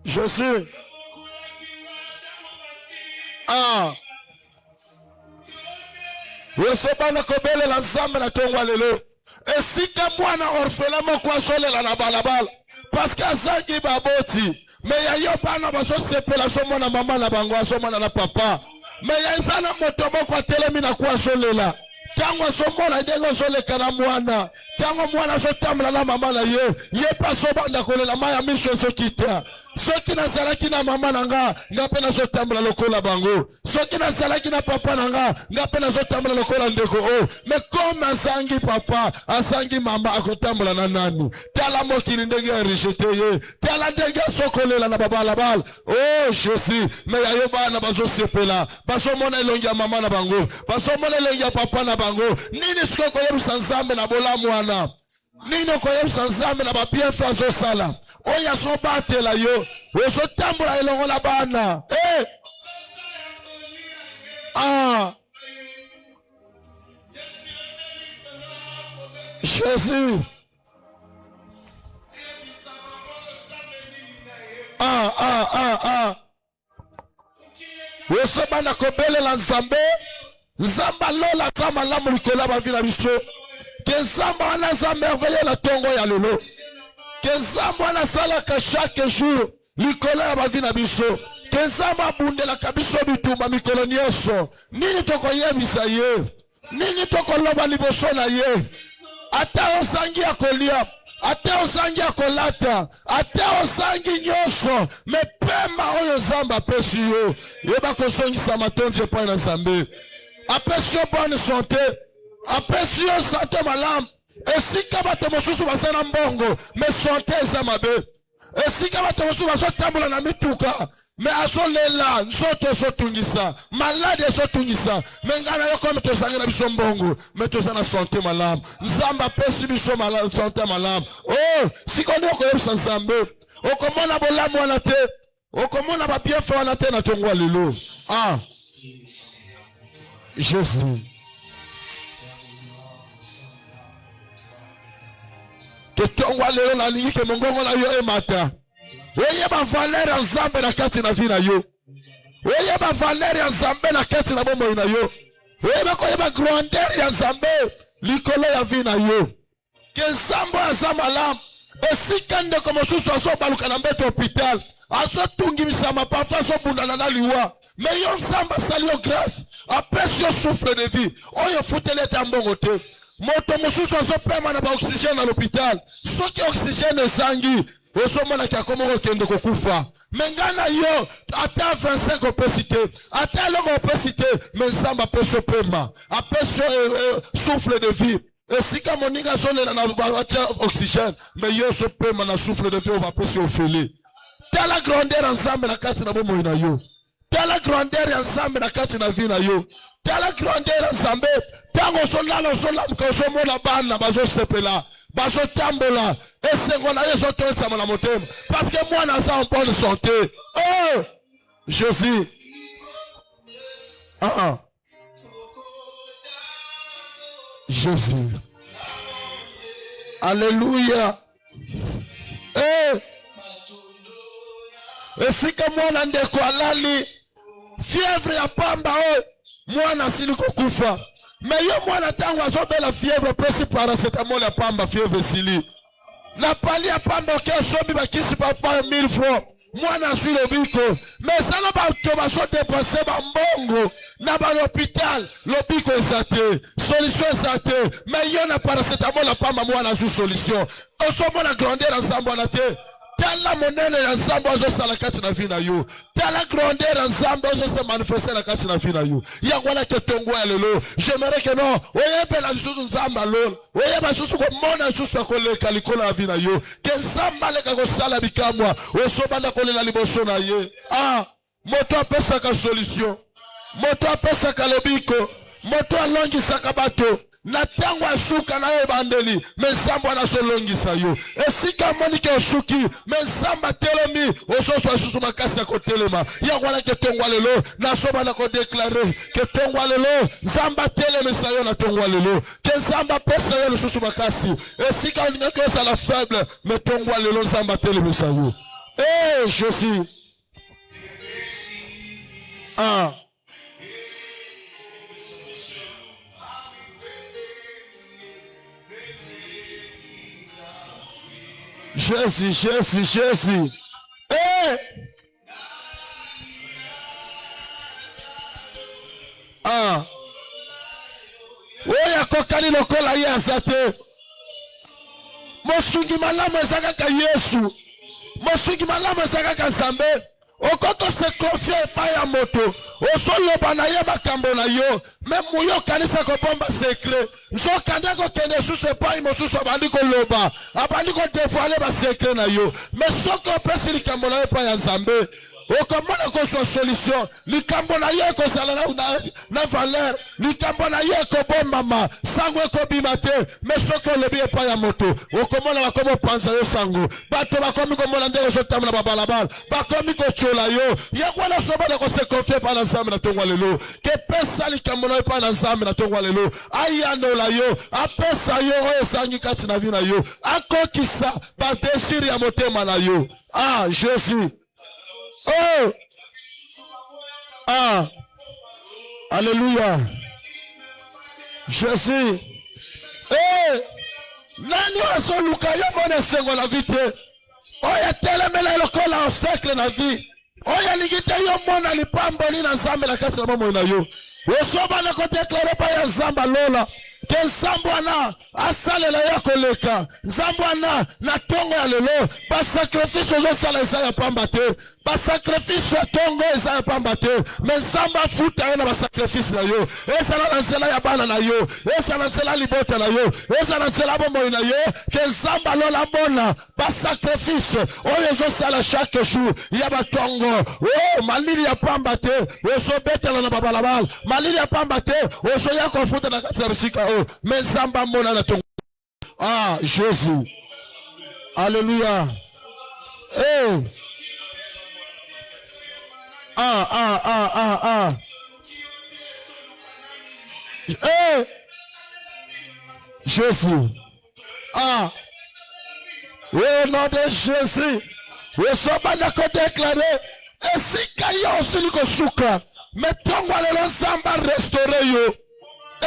Jésus. Ah. Yosobana kobele la nzambe na tongwa lelo. Esika mwana orphelin moko azolela na balabala. Parce que azangi baboti. Mais ya yo bana baso sepela so mwana mama na bango aso mwana na papa. Mais ya nzana moto moko atelemi na kwa azolela. Tango so mwana ndenge zoleka na mwana. Tango mwana so tamla na mama na ye. Ye pa so banda kolela maya miso so kita. Soki na zalaki na mama nanga ngape na so tambla lokola bango. Soki na zalaki na papa nanga ngape na so tambla lokola ndeko o. Mais comme asangi papa, asangi mama akotambla na nani? Tala mokili ndenge rejeté ye. Tala ndenge sokolela na baba la bal. Oh Jésus, mais ayo bana bazo sepela. Baso mona elongi ya mama na bango. Baso mona elongi ya papa na bango. Nini siko koyebusa nzambe na bola mwana? Nino koyebusa nzambe na babienfait azosala. Oya so batela yo. Oso tambola elongo na bana. Eh! Ah! Jésus! Oso bana kobelela nzambe. Nzamba lola zama lamu likola bavila biso. Que nzamba wana za merveilleux la tongo ya lelo. Que nzamba wana salaka chaque jour likola ya bavila biso. Que nzamba bundela kabiso bitumba mikolo nyonso. Nini toko yebisa ye? Nini toko loba liboso na ye? Ata osangi akolia, ata osangi akolata, ata osangi nyonso, me pema oyo zamba pesi yo. Yeba kosongisa matonje pa na Nzambe. Apesi yo bonne santé, apesi yo santé malamu. Esika bato mosusu basana mbongo, me santé eza mabe. Esika bato mosusu bazotambola na mituka, me azolela nzoto ezotungisa, malade ezotungisa. Me ngana yo comme tosangela biso mbongo, me tozana santé malamu. Nzamba apesi biso malamu, santé malamu. Oh, sikondo koyebisa Nzambe, okomona bolamu wana te, okomona babienfait wana te na tongo lelo. Ah. Jésus. Que tongo lelo na lingi ke mongongo na yo emata. Oye ba valeur ya Nzambe na kati na vie na yo. Oye ba valeur ya Nzambe na kati na bomoi na yo. Oye ba koyeba grandeur ya Nzambe likolo ya vie na yo. Que Nzambe aza malamu. Esika ndeko mosusu azobaluka na mbeto hôpital. Azotungimisa parfois azobundana na liwa. Mais yo Nzambe asali yo grâce. Apesi yo souffle de vie. Oyo futele ete mbongo te. Moto mosusu azopema na ba oxygène à l'hôpital. Soki oxygène ezangi, osomona ki akomoko kende kokufa. Mengana yo ata 25 opesité, ata longo opesité, mais Nzambe apesi yo pema. Apesi yo souffle de vie. Esika moninga zolela na batia oxygène, mais yo so pema na souffle de vie opesi yo fele. Tala grandeur ensemble na kati na bomoi na yo. Tala grandeur ensemble na kati na vie na yo. Tala grandeur ensemble. Tango solala mkoso mona bana bazo sepela, bazo tambola. Esengo na yeso tonsa mona motema. Parce que moi na sa en bonne santé. Oh! Jésus. Jésus. Alléluia. Esika mwana ndeko alali fièvre ya pamba o mwana asili kokufa. Mais yo mwana tango azobela fièvre pesi paracetamol ya pamba fièvre sili. Na pali ya pamba ke sobi bakisi papa 1000 francs. Mwana asili lobiko. Mais sana bato baso dépenser ba mbongo na ba l'hôpital. Lobiko esate. Solution esate. Mais yo na paracetamol ya pamba mwana azu solution. Osomo na grandeur ensemble na te. Tala monene ya Nzambe azosala kati na vie na yo. Tala grandeur ya Nzambe azose manifester na kati na vie na yo. Yangwana ke tongo ya lelo. J'aimerais que non. Oyebe na lisusu Nzambe alol. Oyeba susu ko mona susu akoleka likolo ya vie na yo. Ke Nzambe aleka kosala bikamwa. Osobanda kolela liboso na ye. Ah, moto apesaka solution. Moto apesaka lobiko. Moto alongisaka bato. Na tango asuka na yo bandeli, mais Nzambe wana solongisa yo. Esika monike osuki, mais Nzambe telemi, ososo asusu makasi ya kotelema. Ya wana ke tongwa lelo, na soba na ko déclarer ke tongwa lelo, Nzambe telemi sa yo na tongwa lelo. Ke Nzambe pesa yo susu makasi. Esika onike sa la faible, mais tongwa lelo Nzambe telemi sa yo. Eh, Jésus. Ah. Jésus, Jésus, Jésus. Eh. Ah. Oya kokani lokola ye azate. Mosungi malamu ezaka ka Yesu. Mosungi malamu ezaka ka Nzambe. Okoko se confie epai ya moto. Osoloba na ye makambo na yo. Même muyo kanisa kobomba secret. Nzokanda kokende susu epai mosusu abandi koloba. Abandi kodevoile ba secret na yo. Mais soko opesi likambo na yo epai ya Nzambe. Okomona kozwa solution. Likambo na ye kozala na valeur. Likambo na ye kobombama. Sango ekobima te. Mais soko olobi epai ya moto. Okomona bakomo panza yo sango. Bato bakomi komona ndenge ozotambola babalabala. Bakomi kochola yo. Yakwana sobona kose confie pa na Nzambe na tongo lelo. Ke pesa likambo na epai na Nzambe na tongo lelo. Ayandola yo. Apesa yo oyo esangi kati na vi na yo. Akokisa ba désir ya motema na yo. Ah, Jésus. Oh! Ah! Alléluia! Jésus! Eh! Nani azoluka yo mona sengo na vie te? Oya telemela lokola obstacle na vie. Oya ligite yo mona lipamboli na Nzambe na kati na bomoi na yo. Osoba na kodeklare pa ya Nzamba lola. Ke Nzambwana asalela ya koleka. Nzambwana na tongo ya lelo. Ba sacrifice ozosala eza ya pamba te. Ba sacrifice ya tongo eza ya pamba te. Me Nzamba futa yo na ba sacrifice na yo. Eza na nzela ya bana na yo. Eza na nzela libota na yo. Eza na nzela bomoi na yo. Ke Nzamba lola bona. Ba sacrifice oyo ezosala chaque jour. Ya ba tongo. Oh, malili ya pamba te. Osobetela na babalabala. Malili ya pamba te. Osoya kofuta na kati ya bisika. Mais Nzamba mona na tongo. Ah, Jésus. Alléluia. Eh. Ah. Eh. Jésus. Ah. Au nom de Jésus. Nous sommes à déclarer. Et si Kaya aussi nous souka. Mais tongo le Nzamba restaurer yo.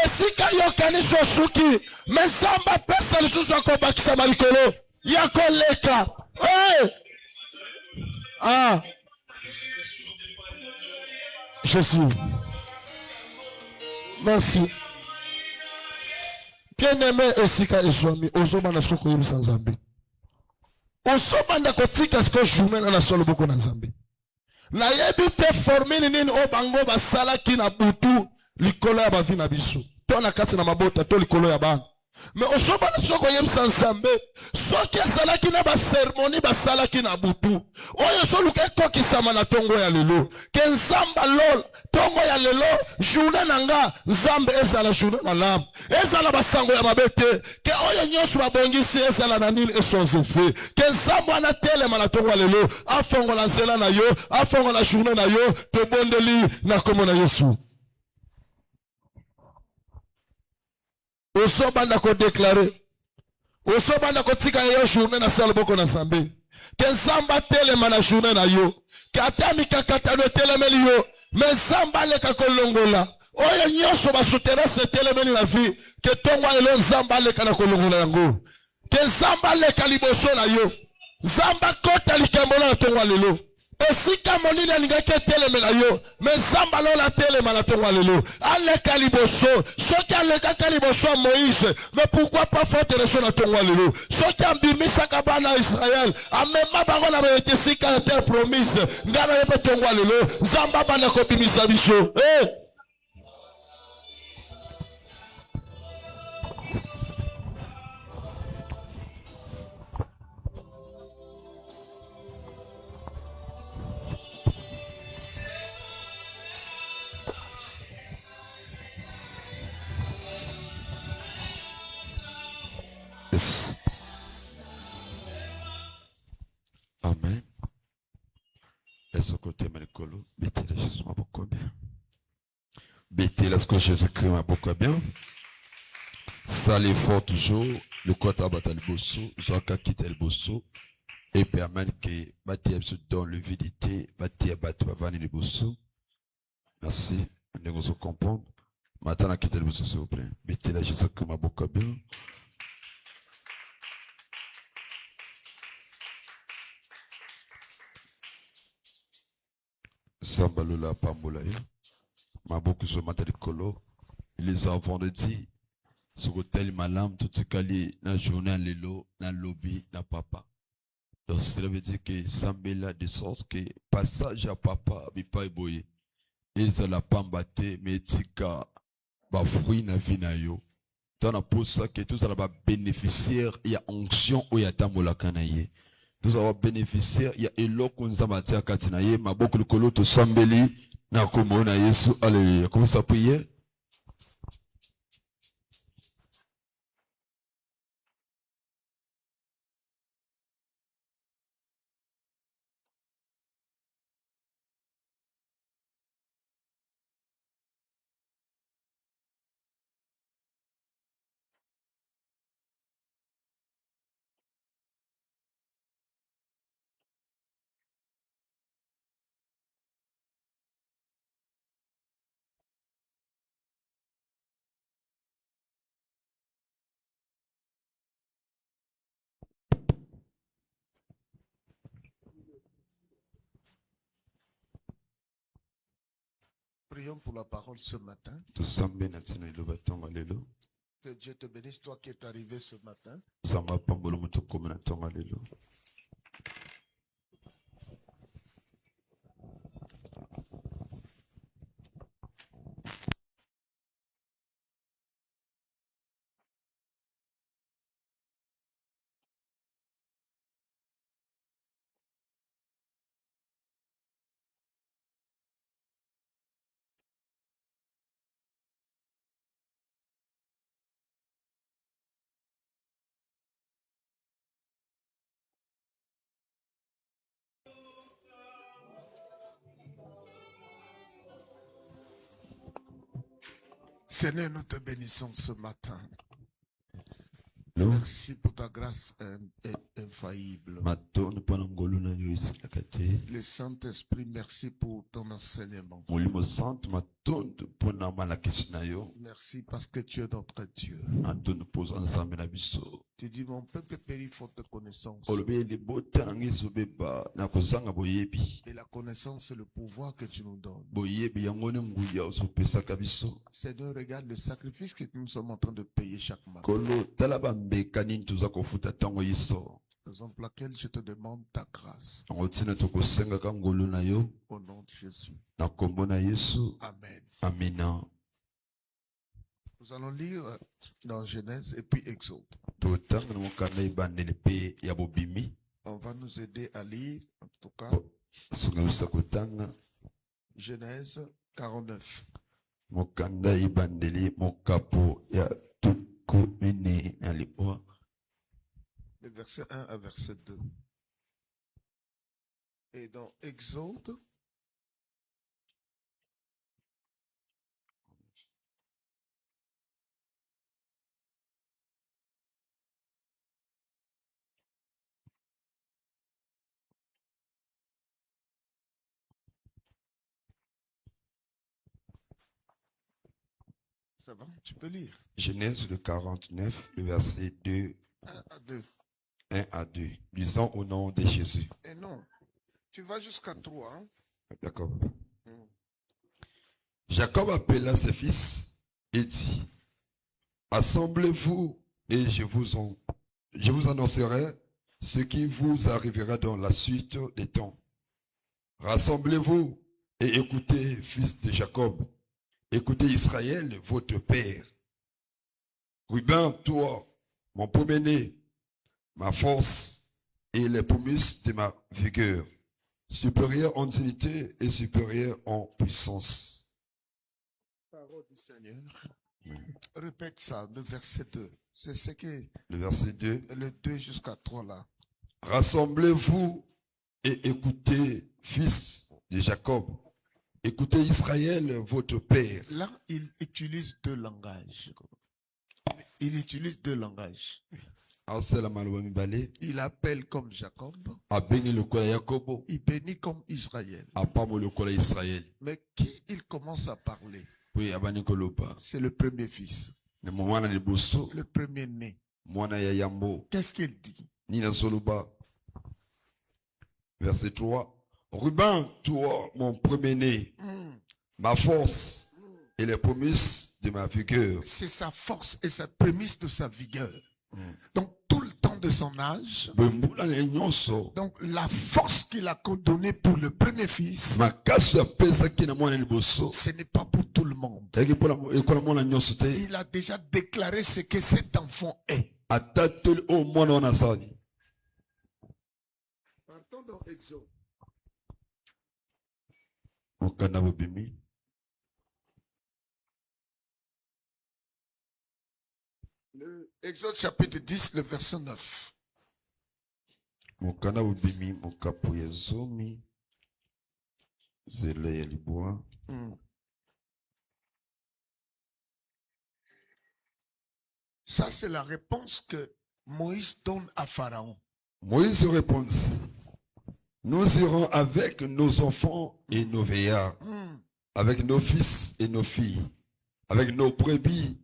Esika yo kanisa suki Nzamba pesa lisusu akobakisa malikolo ya koleka. Hey! Ah! Jésus. Merci. Bien-aimé esika ezwami ozoba na soko yebisa Nzambe. Osoba na kotika siko journée na solo boko na Nzambe. Na yebi te formini nini o bango basala ki na butu likolo ya bavi na biso. To na kati na mabota to likolo ya bana. Me osoba na soko yebisa Nzambe. Soki asala ki na ba sermoni basala ki na butu. Oyo so luke kokisama na tongo ya lelo. Ke Nzamba lol tongo ya lelo journée nanga Nzambe ezala journée malamu. Ezala basango ya mabete. Ke oyo nyonso babongisi ezala na nini esonze fe. Ke Nzamba na telema na tongo ya lelo. Afongo la nzela na yo. Afongo la journée na yo. Te bondeli na komo na Yesu. Osobanda ko déclarer. Osobanda ko tika yo journée na sala boko na Nzambe. Ke Nzamba telema na journée na yo. Ke atami kakata no telemeli yo. Me Nzamba leka kolongola. Oyo nyonso basutera se telemeli na vie. Ke tongo elo Nzamba leka na kolongola yango. Ke Nzamba leka liboso na yo. Nzamba kota likambo na tongo lelo. Esika monini alingaki telemela yo. Me Nzamba lola telema na tongo lelo. Aleka liboso. Soki aleka liboso Moïse. Mais pourquoi pas faire de na tongo lelo? Soki ambimisa kabana Israël. Amema bango na betesika na terre promise. Ngana yebe tongo lelo. Nzamba bana ko bimisa biso. Eh. Yes. Amen. Est-ce que tu es malikolo? Bétez Jésus m'a beaucoup bien. Bétez là ce que Jésus-Christ m'a beaucoup bien. Salé fort toujours. Le côté abattu le bosso. Zoaka quitte le bosso. et permettre que Bati se donne l'avidité, Bati Bati Bavani de Boussou. Merci, nous vous comprendre. Maintenant, quittez le Boussou, s'il vous plaît. Mettez la Jésus comme un beaucoup bien. Sambalula Pambolaya. Maboku sur Mata de Kolo. Les enfants vendredi. Sur hôtel Malam, tout ce qu'il na journée, l'élo, na lobby, na papa. Donc, cela veut dire que Sambela, de sorte que passage à papa, bipa eboye. Et ça la pambate, mais tika, ba fruit na vie na yo. Donc, on pour ça que tout ça va bénéficiaire, il y a onction ou il y a tamola kanaye. Tout ça va bénéficiaire, il y a elo konza matia katinaye, ma beaucoup de kolo to sambeli, na komo na yesu, alléluia. Comment ça prier? Prions pour la parole ce matin. Que Dieu te bénisse, toi qui es arrivé ce matin. Seigneur, nous te bénissons ce matin. Merci pour ta grâce infaillible. Le Saint-Esprit, merci pour ton enseignement. Merci parce que tu es notre Dieu. Tu dis, mon peuple périt faute de connaissance. Et la connaissance, c'est le pouvoir que tu nous donnes. Seigneur, regarde le sacrifice que nous sommes en train de payer chaque matin. Raison pour laquelle je te demande ta grâce. Au nom de Jésus. Amen. Amen. Nous allons lire dans Genèse et puis Exode. On va nous aider à lire, en tout cas, Genèse 49. Le verset 1 à verset 2. Et dans Exode, ça va, tu peux lire. Genèse le 49, le verset 2. 1 à 2. 1 à 2. Lisons au nom de Jésus. Et non, tu vas jusqu'à 3. Hein? D'accord. Jacob appela ses fils et dit, assemblez-vous et je vous annoncerai ce qui vous arrivera dans la suite des temps. Rassemblez-vous et écoutez, fils de Jacob. Écoutez Israël, votre père. Ruben, toi, mon premier-né, ma force et les promesses de ma vigueur, supérieur en dignité et supérieur en puissance. Parole du Seigneur. Répète ça, le verset 2. C'est ce que... Le verset 2. Le 2 jusqu'à 3 là. Rassemblez-vous et écoutez, fils de Jacob. Écoutez Israël, votre père. Là, il utilise deux langages. Il utilise deux langages. asala maloba mibale Il appelle comme Jacob. abengi lokola Yakobo Il bénit comme Israël. apamo lokola Israël Mais qui il commence à parler? puis abani koloba C'est le premier fils, na mwana liboso le premier né. mwana ya yambo Qu'est-ce qu'il dit? nina soloba verset 3 Ruben toi mon premier-né ma force et les promesses de ma vigueur. C'est sa force et sa prémisse de sa vigueur. Donc tout le temps de son âge, donc la force qu'il a donnée pour le premier fils, ce n'est pas pour tout le monde. Il a déjà déclaré ce que cet enfant est. Partons dans Exode. Le Exode chapitre 10, le verset 9. Ça, c'est la réponse que Moïse donne à Pharaon. Moïse répond, nous irons avec nos enfants et nos vieillards, avec nos fils et nos filles, avec nos brebis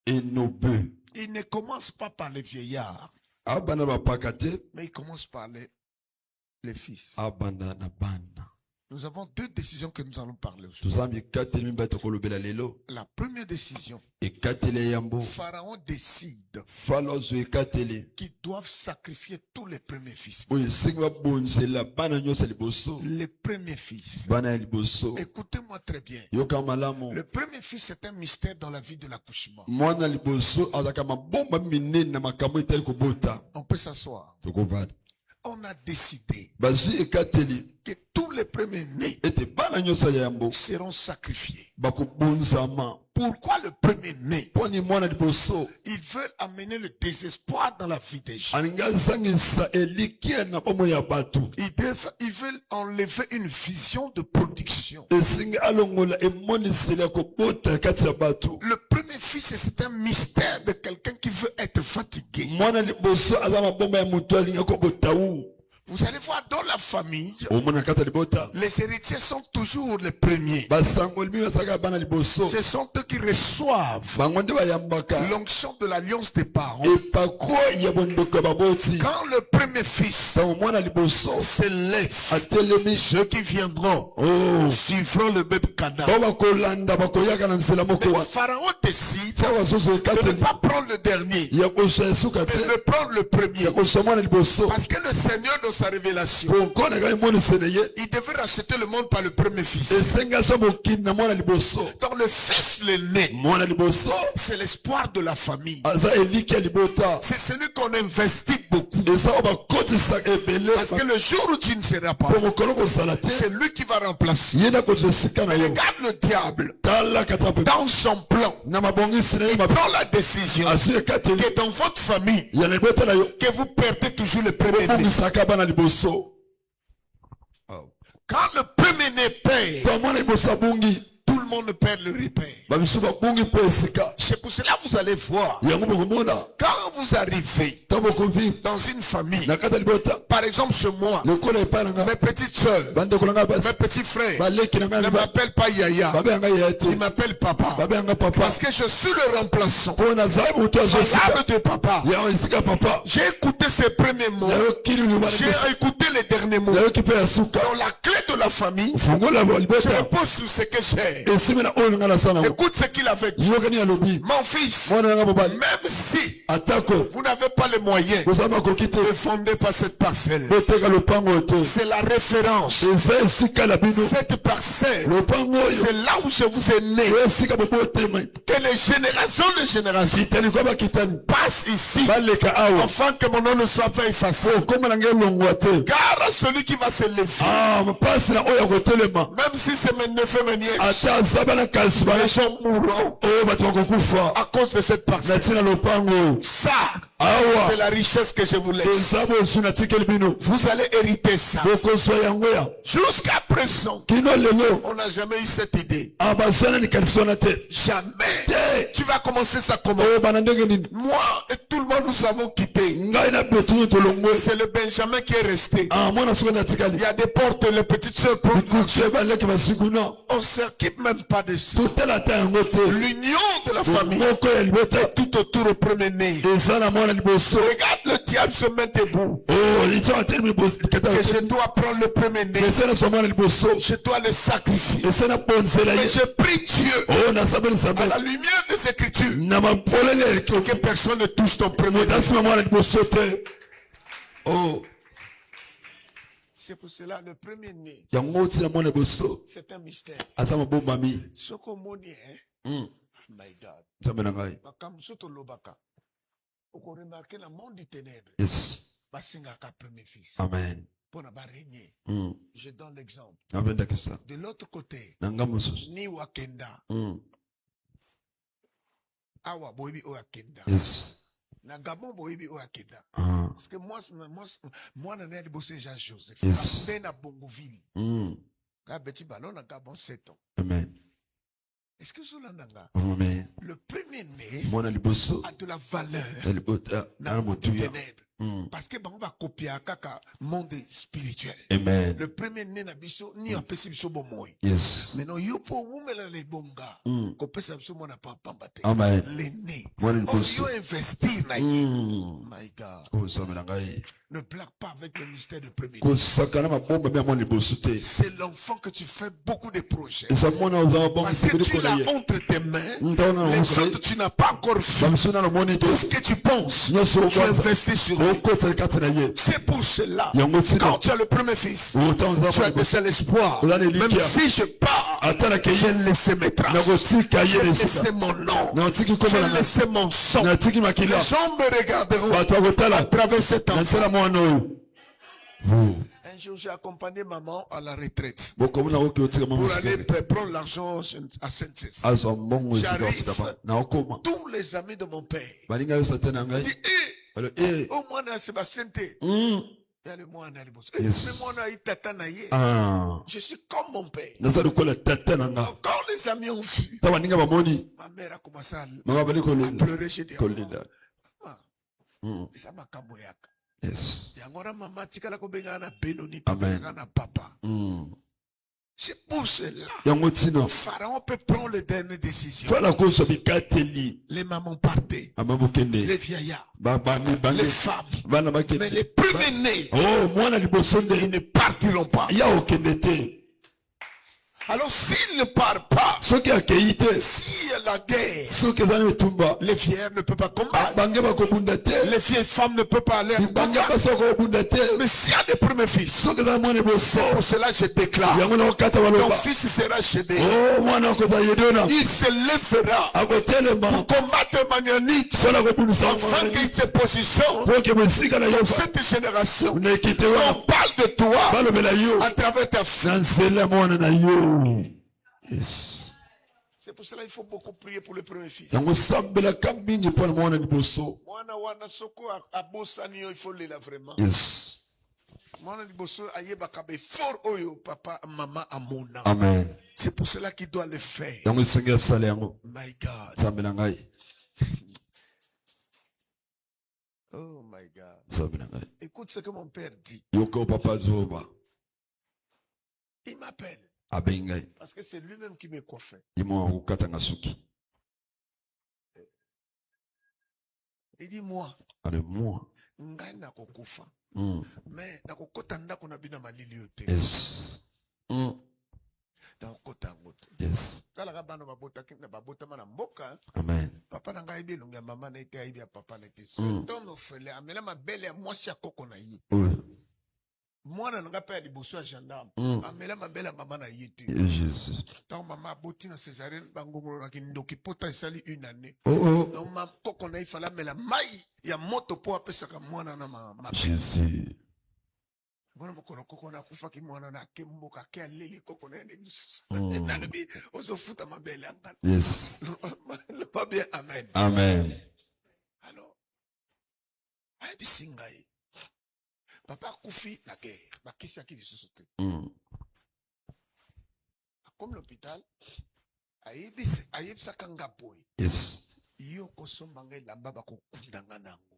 et nos bœufs. Il ne commence pas par les vieillards, mais il commence par les fils. Nous avons deux décisions que nous allons parler aujourd'hui. La première décision, Pharaon décide qu'ils doivent sacrifier tous les premiers fils. Les premiers fils. Écoutez-moi très bien. Le premier fils, c'est un mystère dans la vie de l'accouchement. On peut s'asseoir. On a décidé que tous les premiers-nés seront sacrifiés. Pourquoi le premier-né? Ils veulent amener le désespoir dans la vie des gens. Ils veulent enlever une vision de production. Le premier fils, c'est un mystère de quelqu'un qui veut être fatigué. Vous allez voir dans la famille, les héritiers sont toujours les premiers. Ce sont eux qui reçoivent l'onction de l'alliance des parents. Quand le premier fils s'élève, ceux qui viendront suivront le même canal. Mais Pharaon décide de ne pas prendre le dernier, mais de prendre le premier. Parce que le Seigneur, dans sa révélation, il devait racheter le monde par le premier fils. Donc le fils, l'aîné, c'est l'espoir de la famille. C'est celui qu'on investit beaucoup. Parce que le jour où tu ne seras pas, c'est lui qui va remplacer. Mais regarde le diable. Dans son plan, il prend la décision que dans votre famille, que vous perdez toujours le premier-né. Quand le premier-né perd, tout le monde perd le repère. C'est pour cela que vous allez voir, quand vous arrivez dans une famille, par exemple chez moi, mes petites soeurs, mes petits frères ne m'appellent pas Yaya, ils m'appellent Papa, parce que je suis le remplaçant valable de Papa. J'ai écouté ses premiers mots, j'ai écouté les derniers mots. Dans la clé de la famille, je repose sur ce que j'ai. Écoute ce qu'il avait dit. Mon fils, même si vous n'avez pas les moyens de fonder par cette parcelle, c'est la référence. Cette parcelle, c'est là où je vous ai né. Que les générations de générations passent ici, afin que mon nom ne soit pas effacé. Car celui qui va se lever, même si c'est mes neveux, mes nièces, les gens mourront à cause de cette parcelle. Ça, C'est la richesse que je vous laisse. Vous allez hériter ça. Jusqu'à présent, on n'a jamais eu cette idée. Jamais. Tu vas commencer ça comment? Moi et tout le monde, nous avons quitté. C'est le Benjamin qui est resté. Il y a des portes, les petites soeurs. On ne s'occupe même pas de ça. L'union de la famille est tout autour au premier-né. Regarde le diable se met debout. Que je dois prendre le premier-né. Je dois le sacrifier. Mais je prie Dieu à la lumière des Écritures que personne ne touche ton premier-né. C'est pour cela le premier-né, c'est un mystère. Sokomoni, hein? My God. Vous remarquez le monde du ténèbre. Yes. Premier fils. Amen. Pour ne pas régner. Je donne l'exemple. De l'autre côté, ni wakenda. Awa boibi o akenda. Yes. Na Gabon boibi o akenda. Parce que moi na li bossé Jean Joseph. Yes. Na Bongoville. Ka beti ballon na Gabon 7 ans. Amen. Est-ce que cela nanga? Amen. Le premier-né a de la valeur dans le monde des ténèbres. Parce que on va copier à kaka monde spirituel. Amen. Le premier-né na biso ni apesi biso bomoy. Yes. Mais non yo po wumela le bonga. Ko pesa biso mona pa pambate. Amen. L'aîné. Mwana Oh yo investir na ye. My God. Ne blague pas avec le mystère du premier-né. C'est l'enfant que tu fais beaucoup de projets. Parce que tu l'as entre tes mains. Les autres tu n'as pas encore fait. Tout ce que tu penses, tu investis sur lui. C'est pour cela, quand tu as le premier fils, tu as déjà l'espoir. Même si je pars, j'ai laissé mes traces. J'ai laissé mon nom. J'ai laissé mon sang. Les gens me regarderont à travers cet enfant. Un jour, j'ai accompagné maman à la retraite pour aller prendre l'argent à Sainte-Cécile. J'arrive, tous les amis de mon père disent oh, moi, Sébastien, je suis comme mon père. Quand les amis ont vu, ma mère a commencé à pleurer. J'ai dit, maman, ça m'a kaboyaka. Yes. Amen. C'est pour cela. Le pharaon peut prendre les dernières décisions. Les mamans partaient. Les vieillards. Les femmes. Mais les premiers-nés, ils ne partiront pas. Alors s'il ne part pas, s'il y a la guerre, les vieillards ne peuvent pas combattre. Les vieilles femmes ne peuvent pas aller en combat. Mais s'il y a des premiers fils, c'est pour cela que je déclare, ton fils sera chédé. Il se lèvera pour combattre Manianite, afin qu'il te positionne dans cette génération. On parle de toi à travers ta fille. Yes. C'est pour cela qu'il faut beaucoup prier pour le premier fils. Il faut le là vraiment. Yes. Amen. C'est pour cela qu'il doit le faire. My God. Oh my God. Écoute ce que mon père dit. Il m'appelle. Parce que c'est lui-même qui me coiffait. Il dit moi. Ngai na kokufa. Mais na kokota ndako na bina malili yote. Yes. Na kokota ngote. Yes. Sala ka bana babota kinna babota mana mboka. Amen. Papa na ngai bilunga mama na ite aibi ya papa na ite. Ton ofele amela mabele ya mwasi ya koko na yi. Moi, je n'ai pas liboso à gendarme. Amela mabela mama na yete. Jesus. Tant maman boti na césarienne bangongo na kindoki pota sali une année. Donc ma koko na ifala mela mai ya moto po apesa ka mwana na mama. Jesus. Bona mokolo koko na kufa ki mwana na kembo ka ke aleli koko na ne bisu. Na bi ozo futa mabela ngana. Yes. Le pas bien amen. Amen. bisingai. Papa Koufi la guerre. Bakisi aki lisusu te. Comme l'hôpital, ayebisa kanga boy. Yes. Yo kosomba ngai lamba bako kundanga nango.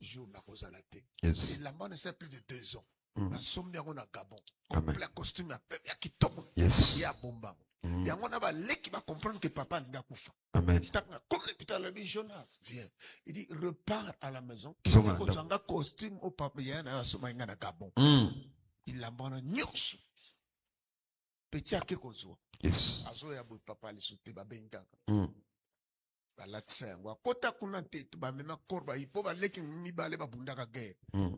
Jour na kozala te. Yes. Et lamba ne sait plus de 2 ans. La somme yango na Gabon. Amen. Complet costume ya kitoko. Yes. Ya bomba. Yango na ba leki ba comprendre que papa nga kufa. Amen. Comme l'hôpital dit Jonas, viens. Il dit repars à la maison. Ils ont un costume au papa yana soma nga na Gabon. Il lamba nyonso. Petit ake kozwa. Yes. Azo ya boy papa li soute ba benganga. Ba latsa yango kota kuna te ba mema korba ipo ba leki mibale ba bundaka guerre.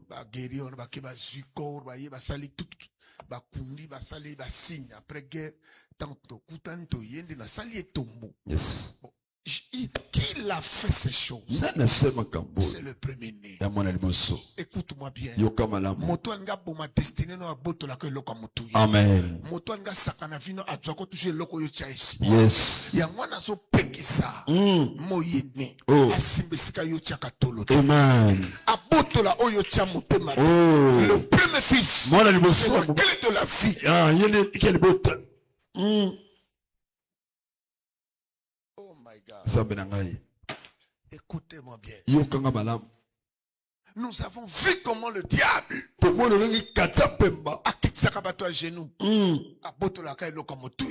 Ba guerrier on ba ke ba zikor ba ye ba sali tout ba kundi ba sali ba signe après guerre tanto kutanto yende na sali etombo. Yes. Qui a fait ces choses? C'est le premier-né. Écoute-moi bien. Moto nga boma destiné no aboto la ko loko mutu. Amen. Moto nga sakana vino adjoko toucher loko yo cha esprit. Yes. Ya mwana so pekisa. Moyene. Asimbesika yo cha katolo. Amen. Aboto la oyo cha mutema. Le premier fils. C'est la clé de la vie. Ah, yene quel bota. Écoutez-moi bien. Nous avons vu comment le diable a quitté à genoux.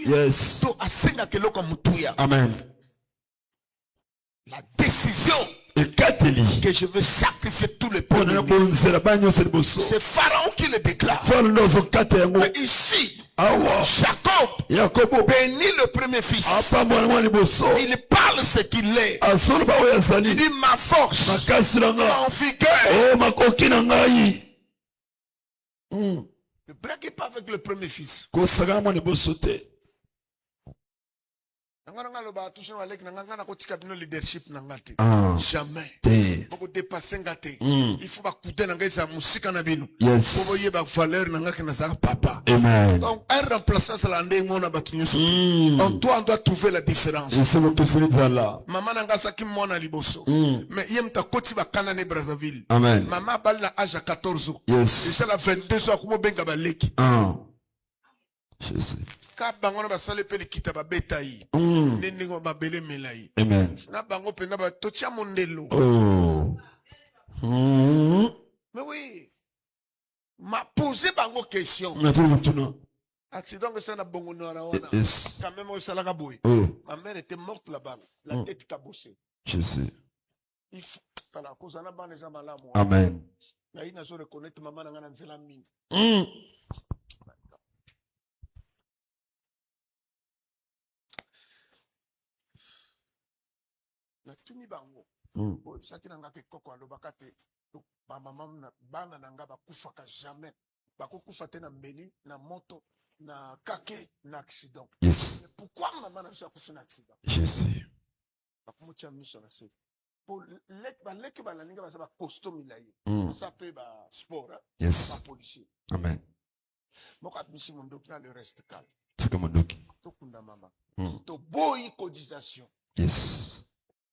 Yes. Amen. La décision que je veux sacrifier tous les peuples. C'est Pharaon qui le déclare. Mais ici, Jacob bénit le premier fils. Il parle ce qu'il est. Il dit ma force, mon vigueur. Ne braguez pas avec le premier fils. Leadership jamais. Beaucoup dépasser ngate. Il faut pas coûter n'anga sa musique na bino. Faut voyer ba valeur n'anga que na papa. Amen. Donc un remplaçant ça l'andé ngona batunyoso. Donc toi on doit trouver la différence. Maman n'anga sa ki mona liboso. Mais yem ta koti ba kanane Brazzaville. Amen. Maman bal na âge à 14 ans. Yes. Déjà la 22 ans comme benga ba leki. Jésus. Kabangona ba sale pe likita ba betayi. Ndingo ba bele melai. Amen. Na bango pe na ba totia mondelo. Mais oui. M'a posé bango question. Accident que ça na bongo noara wana. Quand même au salaka boy. Ma mère était morte là-bas. La tête cabossée. Jésus. Il faut la cause na ba neza malamu. Amen. Na ina so reconnaître maman na ngana nzela mingi. Na tuni bango bo saki na ngake koko alobaka te ba mama na bana na nga bakufaka jamais bakokufa te na mbeli na moto na kake na accident. Yes. Mais pourquoi maman na biso akufa na accident? Jésus. Bakomutia miso na se pour lek ba laninga ba sa costume milai ça peut ba sport yes. Ba policier. Amen. Moka misi mondoki na le reste calme. C'est comme mondoki. To kunda mama. To boy cotisation. Yes.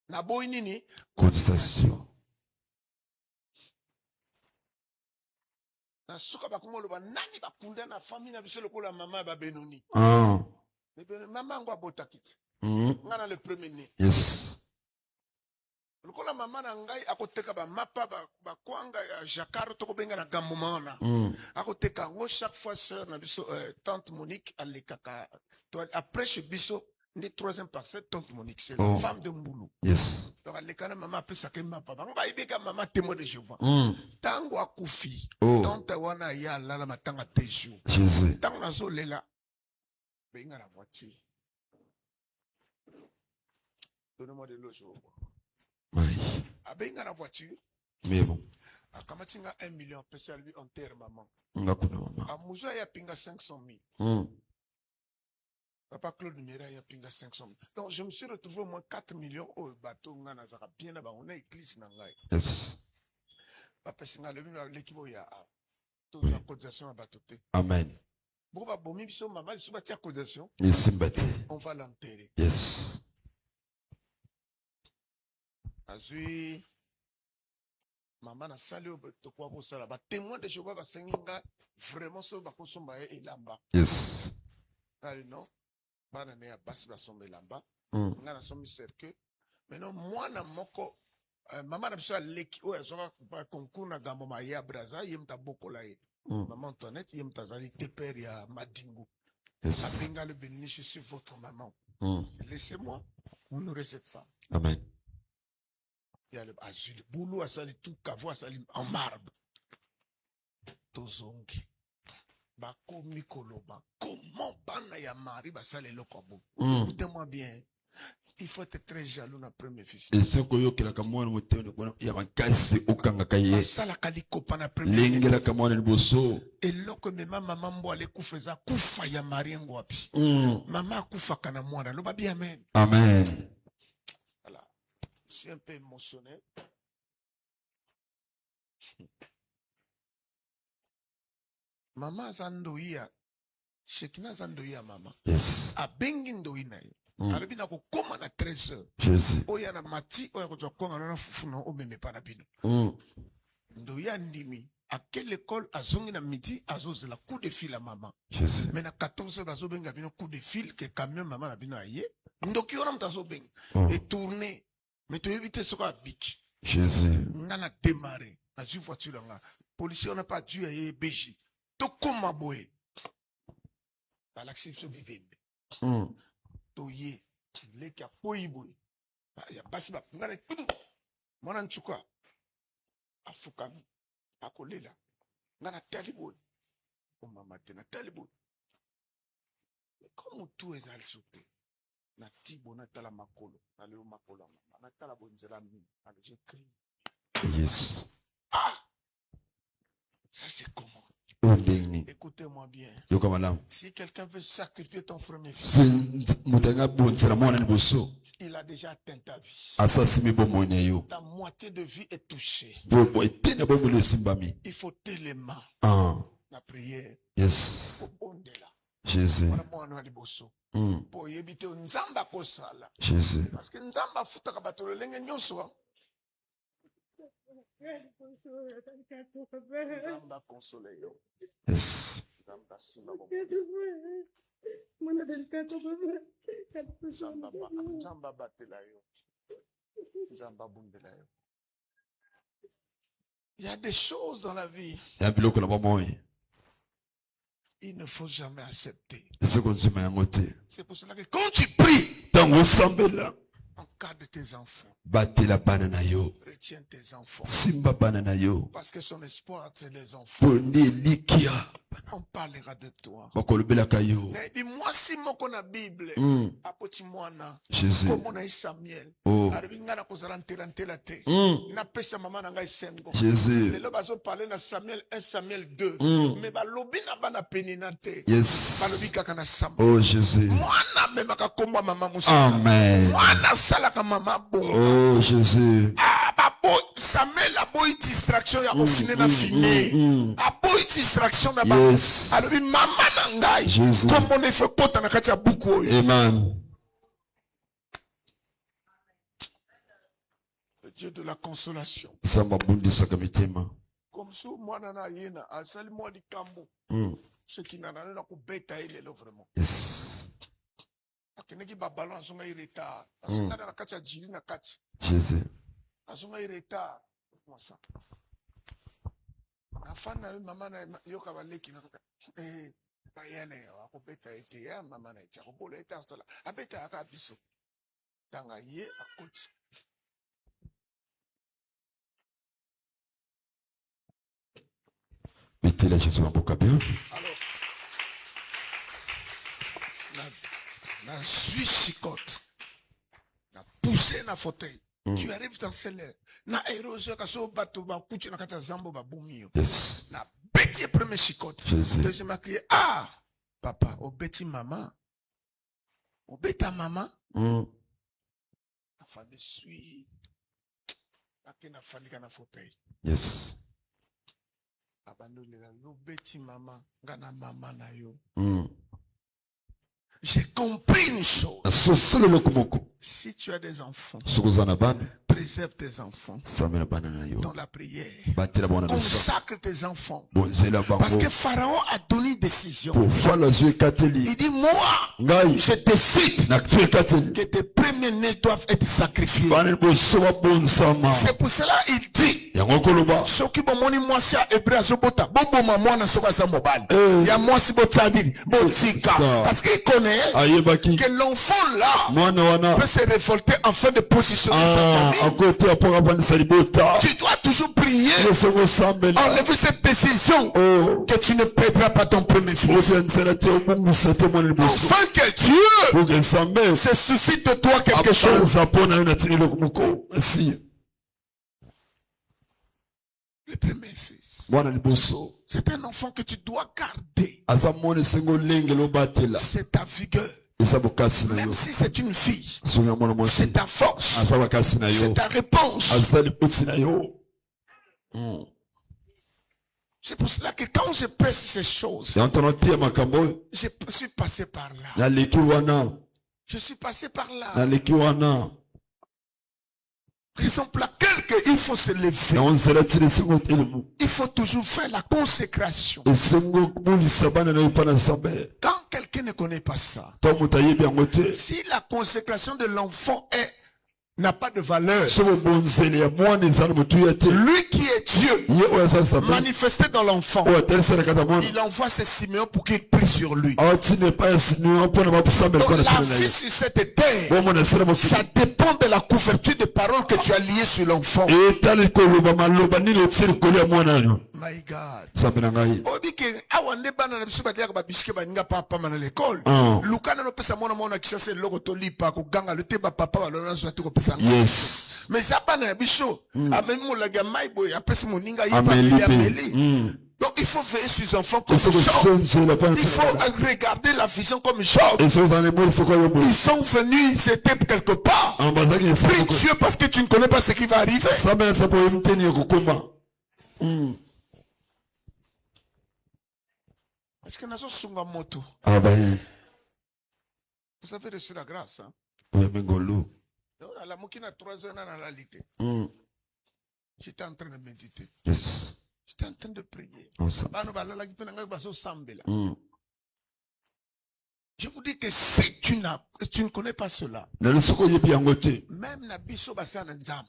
Na boy nini? Cotisation. Na suka bakumolo ba nani bakunda na famille na biso lokola mama ba benoni. Mais maman ngwa botakiti. Ngana le premier né. Yes. Lokola mama na ngai akoteka ba mapa ba kwanga ya Jakar to ko benga na gamomana. Akoteka ngo chaque fois sœur na biso tante Monique alekaka. Après chez biso Ndi 3e parcelle, tante Monique, c'est la femme de Mboulou. Yes. Donc, les canards, maman, après ça, qu'elle m'a pas. On va y dire que maman témoin de Jéhovah. Tango a koufi. Tante wana ya la matanga tejo. Jésus. Tango na zo lela. Benga la voiture. Donnez-moi de l'eau, Jéhovah. Oui. A benga la voiture. Mais bon. A kamatinga 1 million, pesa lui en terre, maman. Ngakuna maman. A mouza ya pinga 500 000. Papa Claude Mira y a pinga 500 000. Donc je me suis retrouvé au moins 4 millions au bateau. On a bien on a église nangai. Yes. Papa singa le l'équipe ya toute la cotisation à bateau. Amen. Bon va bomi biso maman sur batia cotisation. Yes mbate. On va l'enterrer. Yes. Azui Maman na sali to quoi pour ça là. Témoin de Jéhovah va senginga vraiment so ba kosomba e lamba. Yes. Allez non. Bana ne ya basi ba somba lamba. Nga na sombi cercle. Maintenant moi na moko maman na biso leki o azoka ba concours na gambo ma ya braza yemta bokola ye. Maman Antoinette yemta zali teper ya Madingu. Yes. Abenga le béni je suis votre maman. Laissez-moi honorer cette femme. Amen. Il y a le azul, le boulot a sali tout, cavo a sali en marbre. Tozongi. Bako mikoloba. Comment bana ya mari ba sali le kobo? Écoutez-moi bien. Il faut être très jaloux na premier fils. Et ce que yo kila kamwana mutendo kuna ya makasi okanga kaye. Sala kaliko pana premier. Lingela kamwana liboso. Et lorsque maman mbo ale kufeza kufa ya mari ngo wapi. Maman kufa kana mwana. Loba bien amen. Amen. Voilà. Je suis un peu émotionnel. Maman zandoia. Shekina zandoia maman. Yes. A bengi ndoina ye. Arabina ko koma na 13h. Jésus. Oya na mati oya ko konga na fufu no o meme para bino. Ndoia ndimi. À quelle école azongi na midi azozela coup de fil à maman. Jésus. Mais na 14h bazo benga bino coup de fil que camion maman na bino aye. Ndoki ona mtazo benga. Et tourner. Mais tu évites ce qu'on bic. Jésus. On a démarré. Na ju voiture nga. Policier on n'a pas dû aye BJ. To koma boy. Ba l'accès so bibembe. To ye leki apoyi boy. Ya basi ba ngana tudu. Mwana nchuka. Afukami. Akolela. Ngana taliboy. O mama tena taliboy. Mais comme tout est al sauté. Na tibo na tala makolo. Na leo makolo mama. Na tala bonzela mi. Na j'ai crié. Yes. Ah! Ça c'est comment? Écoutez-moi bien. Si quelqu'un veut sacrifier ton frère, mes fils, il a déjà atteint ta vie. Ta moitié de vie est touchée. Il faut les mains. La prière. Yes. Jésus. Pour éviter nzamba kosala. Jésus. Parce que nzamba futaka batolo lenge nyonso. Nzamba console yo. Yes. Nzamba simba bo. Nzamba batela yo. Nzamba bundela yo. Il y a des choses dans la vie. Il ne faut jamais accepter. C'est pour cela que quand tu pries, encadre tes enfants. Retiens tes enfants. Parce que son espoir, c'est les enfants. On parlera de toi. Mais moi, si mon qu'on a Bible, apoti moana, comme on a Samuel, arabingana kozarante la te. Na pesa mama nanga isengo. Le lobazo parler na Samuel 1 Samuel 2. Mais ba lobi na bana peninate. Yes. Ba lobi kaka na Samuel. Oh Jésus. Moana mema ka komba mama musika. Amen. Moana salaka mama bonga. Oh Jésus. Ah ba boy Samuel a boy distraction ya ofine na fine. A boy distraction na ba. Yes. Alors maman nangai. Comme on est fait kota na kati ya buku. Amen. Le Dieu de la consolation. Comme ça, moi nana yena, asali moi di kambo. Ce qui nana na ko beta ile lo vraiment. Yes. Akeneki ba ballon azonga ireta. Azonga na kati ya jiri na kati. Jésus. Azonga ireta. Comment ça? Na fana maman na yoka baleki na bayane ko beta ete ya maman na tia ko bolo eta sala. Abeta aka biso. Tanga ye akoti. Mettez-la Jésus en boca bien. Alors, la suis chicote, la poussé na fauteuil. Tu arrives dans celle na érosion kaso bato ba kuchi na kata zambo ba bumio. Yes. Na beti premier chicote. Deuxième a crié ah papa au beti maman. Au beta maman. Afin de suivre. Akena fandika na fauteuil. Yes. J'ai compris une chose. Si tu as des enfants, Sukuzana bana. préserve tes enfants Samela bana na yo. dans la prière. Batela bana na sa. Consacre tes enfants. Bonzela bango. Parce que Pharaon a donné une décision. Pour fala zwe kateli. Il dit, moi, Ngai. je décide Na tue kateli. que tes premiers-nés doivent être sacrifiés. Bana boso wa bonsama. C'est pour cela qu'il dit, Yango koloba. soki bomoni mwasi ya hébreu azobota boboma mwana soki aza mobali ya mwasi botsadili botika parce qu'il connaît Ayebaki. que l'enfant là Mwana wana. peut se révolter afin de positionner sa famille. Akote apora bana salibota. Tu dois toujours prier, Yeso sambela. enlever cette décision que tu ne perdras pas ton premier fils. Osenzela te obungu sate mwana boso. Afin que Dieu Pour que sambe. se soucie de toi quelque chose. Apanza pona yo na tinilo kumuko. Merci. Le premier fils, Mwana liboso. c'est un enfant que tu dois garder. Aza mwana sengo lenge lo batela. C'est ta vigueur. Esa bokasi na yo. Même si c'est une fille, Sonya mwana mwasi. c'est ta force, Asa bakasi na c'est yo. ta réponse. Asa lipoti na yo. C'est pour cela que quand je presse ces choses, Yantono tia makambo. je suis passé par là. Na leki wana. Je suis passé par Na là. leki wana. Raison pour laquelle il faut se lever. Na onzela tile sengo telemu. Il faut toujours faire la consécration. Esengo buli sabana na ipana sambe. Quand quelqu'un ne connaît pas ça, Tomo tayebi yangote. si la consécration de l'enfant n'a pas de valeur, Sobo bonzele ya mwana ezana mutu yate. lui qui est Dieu, Ye oya sa sambe. manifesté dans l'enfant, Oya tel sera kata mwana. il envoie ses Simeon pour qu'il prie sur lui. Awati ne pa yasinu pona mapusambe Donc pona la tena vie na. sur cette terre, Bo mwana sera mo. ça dépend de la couverture de paroles que tu as liées sur l'enfant. E tali koloba maloba nini otsiri kolia mwana yo. My God. Sambe na ngai. Obi ke awa nde bana na biso badiaka babishike baninga papa na l'école. Luka na pesa mwana mwana kishase logo to lipa ko ganga le teba papa balona so to ko pesa. Yes. Mais ça bana ya biso amemi mo laga maibo ya pesa moninga yipa Ameli. ameli. Donc il faut veiller sur les enfants comme Job. Il faut regarder la vision comme Job. Ils sont venus, ils étaient quelque part. Prie Dieu parce que tu ne connais pas ce qui va arriver. Est-ce que nous avons moto? Vous avez reçu la grâce. Hein? La moquine a 3 heures dans la réalité. J'étais en train de méditer. Yes. J'étais en train de prier. Je vous dis que si tu ne connais pas cela, même na biso basa na nzam.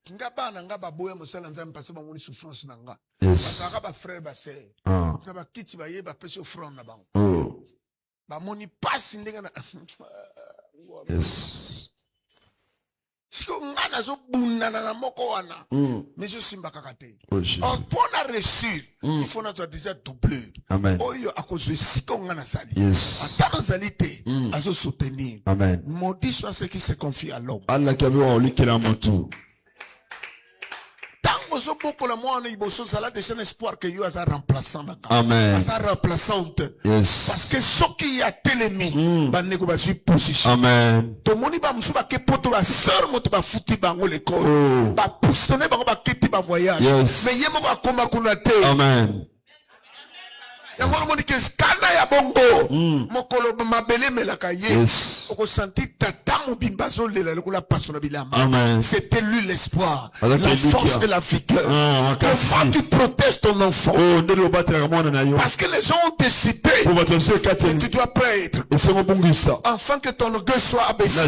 Nga ba na nga ba boya mosala nzam parce ba ngoni souffrance na nga. Yes. Ba ba frère ba sœur. Na ba kiti ba ye ba pese offrande na bango. Ba moni passe ndenge na. Yes. Si on a zo bunana na moko wana. Mais je suis mbakaka te. Pour la réussir, il faut notre déjà doubler. Amen. Oyo à cause de si qu'on a sali. Yes. Attends salité, à se soutenir. Amen. Maudit soit ceux qui se confient à l'homme. Allah qui avait enlevé qu'il a monté. Tango beaucoup la moi on bosso sala déjà un espoir que you as un remplaçant là. Amen. As un remplaçante. Yes. Parce que ce qui a télémi, ba neko ba suis position. Amen. To moni ba musu ba ke poto ba sœur moto ba futi bango l'école. Ba poustonner bango ba kiti ba voyage. Yes. Mais yemo ba koma kuna te. Amen. Yango moni ke skanda ya bongo. Mokolo mabele melaka ye. Yes. Oko senti tata mobimba zo lela lokola paso na bilamba. Amen. C'était lui l'espoir, Alors, la force et la vigueur. Comment tu protèges ton enfant? Parce que les gens ont décidé que tu dois pas être. Afin que ton orgueil soit abaissé.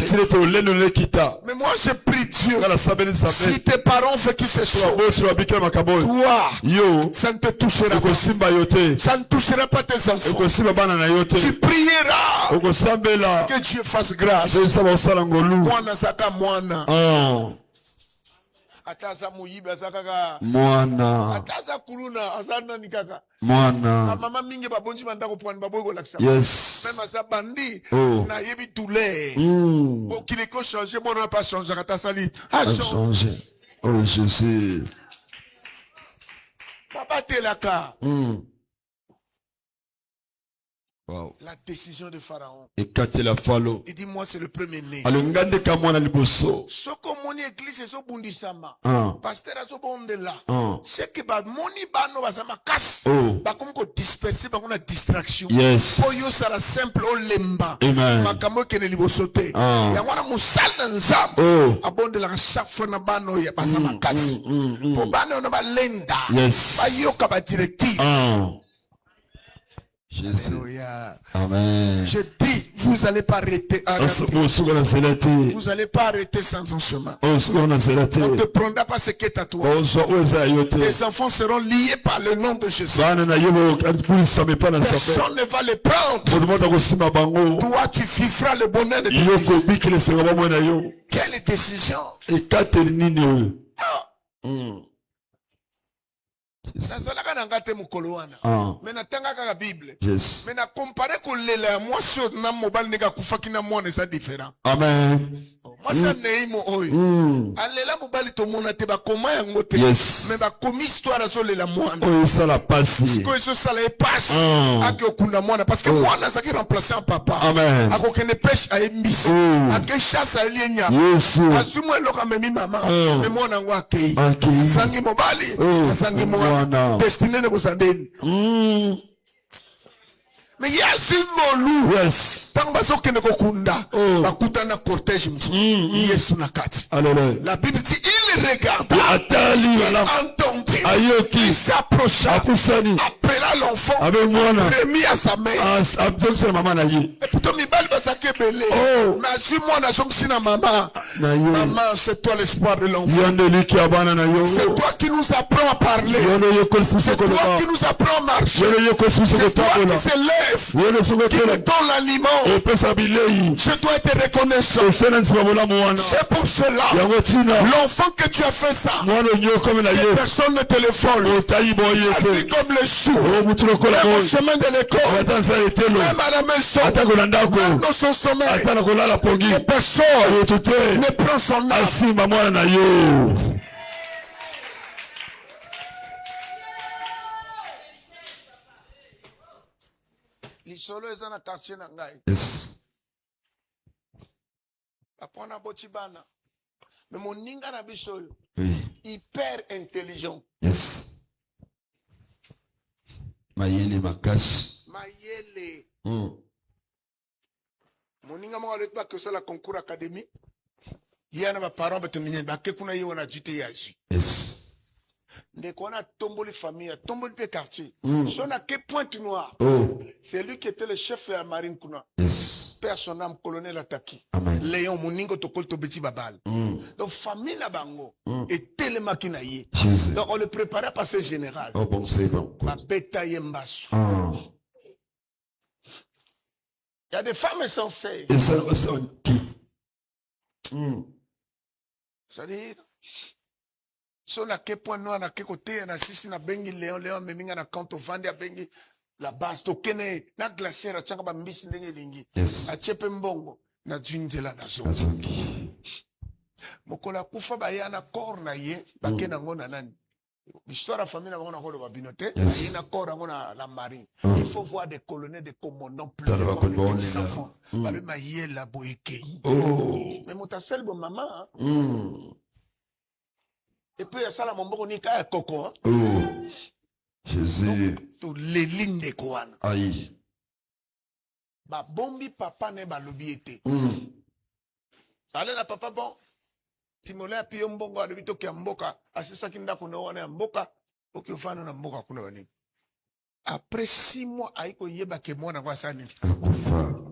Mais moi je prie Dieu. Si tes parents veulent qu'ils se soient, toi, ça ne te touchera pas. Ça ne touchera pas tes enfants. Tu prieras que Dieu fasse grâce. Mwana saka mwana. Ataza muyibe asaka Mwana. Ataza kuluna azana nikaka. Mwana. Mama mingi babonji bandako pwani baboy ko laksa. Yes. Même asa bandi na yebi douleur. Bon qu'il est changer, bon on n'a pas changé kata sali. A changé. Oh Jésus. Papa telaka. Wow. La décision de Pharaon. Il dit moi c'est le premier né. Soko moni église so bundisama. Ah. Pasteur aso bondela. Ah. C'est que ba moni bano basama kas. Oh. Ba comme ko disperser ba kuna distraction. Yes. Oyo sala simple o lemba. Amen. Makambo kene liboso te. Ah. Ya wana musala nzam. Oh. Abondela chaque fois na bano ya basama kas. Po bano na ba lenda. Yes. Ba yoka ba directive. Ah. Jésus. Alléluia. Amen. Je dis, vous n'allez pas arrêter. Vous n'allez pas arrêter sans son chemin. On ne te prendra pas ce qui est à toi. Les enfants seront liés par le nom de Jésus. Personne ne va les prendre. Toi, tu vivras le bonheur de tes fils. Quelle décision. nazalaka na ngate mukolo wana me natangaka bible me na compare kolela ya mwasi oyo na mobali ndenge akufaki na mwana eza différent. Amen. mwasi aneimo oyo alela mobali tomona te bakoma yango te me bakomi histoire azolela mwana oyo esala pasi sikoyo ezosala ye pasi ake okunda mwana parce que mwana azalaki remplaçant papa akokende peshe ayembisi ake chasse ayeli ye nyama azwi mwa eloko amemi mama me mwana yango akei azangi mobali azangi mwana destiné ne kozandeni mais il y a Zingolu. Yes. Tant bazokende kokunda bakutana cortège Yesu na kati. La Bible dit il regarda il entendit il s'approcha appela l'enfant remis à sa mère et plutôt mibali bazaki ebele nazwi mwana azongisi na mama maman c'est toi l'espoir de l'enfant c'est toi qui nous apprends à parler c'est toi qui nous apprends à marcher c'est toi qui se lève qui me donne l'aliment. Je dois être reconnaissant. C'est pour cela l'enfant que tu as fait ça que personne ne te le vole. Agis comme les choux même au chemin de l'école même à la maison même dans son sommeil que personne ne prend son âme. Lisolo eza na quartier na ngai. Yes. Apona botibana. Mais mon ninga na biso yo. Hyper intelligent. Yes. Mayele makasi. Mayele. Mon ninga mo alek ba que ça la concours académie. Yana ba parents ba teminye ba ke kuna yo na jité yaji. Yes. Ndeko na tomboli famille, tomboli pe quartier. Son à quel point noir. C'est lui qui était le chef de la marine kuna. Yes. Père son âme colonel Ataki. Amen. Léon Moningo tokol to beti babal. Donc famille na bango et tellement qui naïe. Donc on le préparait à passer général. Oh bon c'est bon. Ma bêta yembasu. Il y a des femmes essentielles. Et ça qui? C'est-à-dire so na ke point noir na ke côté na sisi na bengi Léon meminga na compte vendre bengi la base to kene na glacière changa ba mbisi ndenge lingi a chepe mbongo na junzela na zo mokola kufa ba ya na corps na ye ba kena ngona nani l'histoire de famille na ngona ko ba binote ye na corps ngona la marine il faut voir des colonels des commandants pleurer comme des petits enfants ba le mayela boyeke mais motasel bo maman et puis ça la mombo ni ka koko Jésus to les lignes de koana aïe ba bombi papa ne ba lobi ete allez la papa bon timolé a piyo mbongo a lobi to ki mboka asisa kinda kuna wana mboka oki ofana na mboka kuna wani après 6 mois aiko yeba ke mwana kwa sani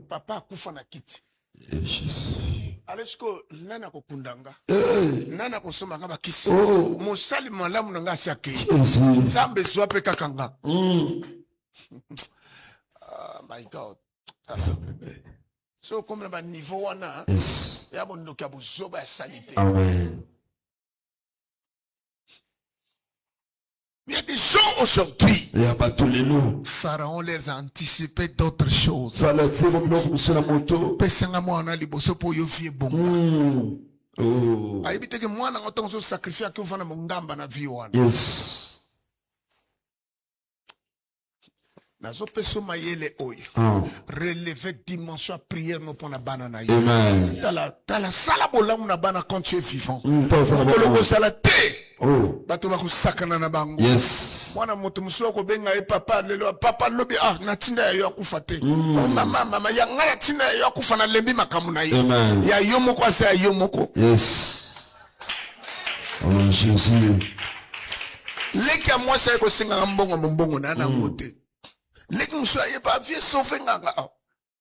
papa akufa na kiti alors que nana kokundanga nana kosoma nga bakisi mosali malamu nanga siake nzambe zwa pe kakanga my god so comme na niveau wana ya bondoka buzoba ya sanité amen. Il y a des gens aujourd'hui. Pharaon les a anticipé d'autres choses. Nazo peso mayele oyo. Relever dimension prière no pona banana yo. Amen. T'as la sala bolam na bana quand tu es vivant. Kolo sala te. Bato ba kusakana na bango. Yes. Mwana moto musuwa ko benga e papa lelo papa lobi na tinda yo akufa te. Mama ya ngala tinda yo akufa na lembi makamu na yo. Amen. Ya yo moko asa ya yo moko. Yes. Oh Jésus. Leki ya mwasa yako singa mbongo na na ngote. Leki musuwa ye pa vie sauver nganga.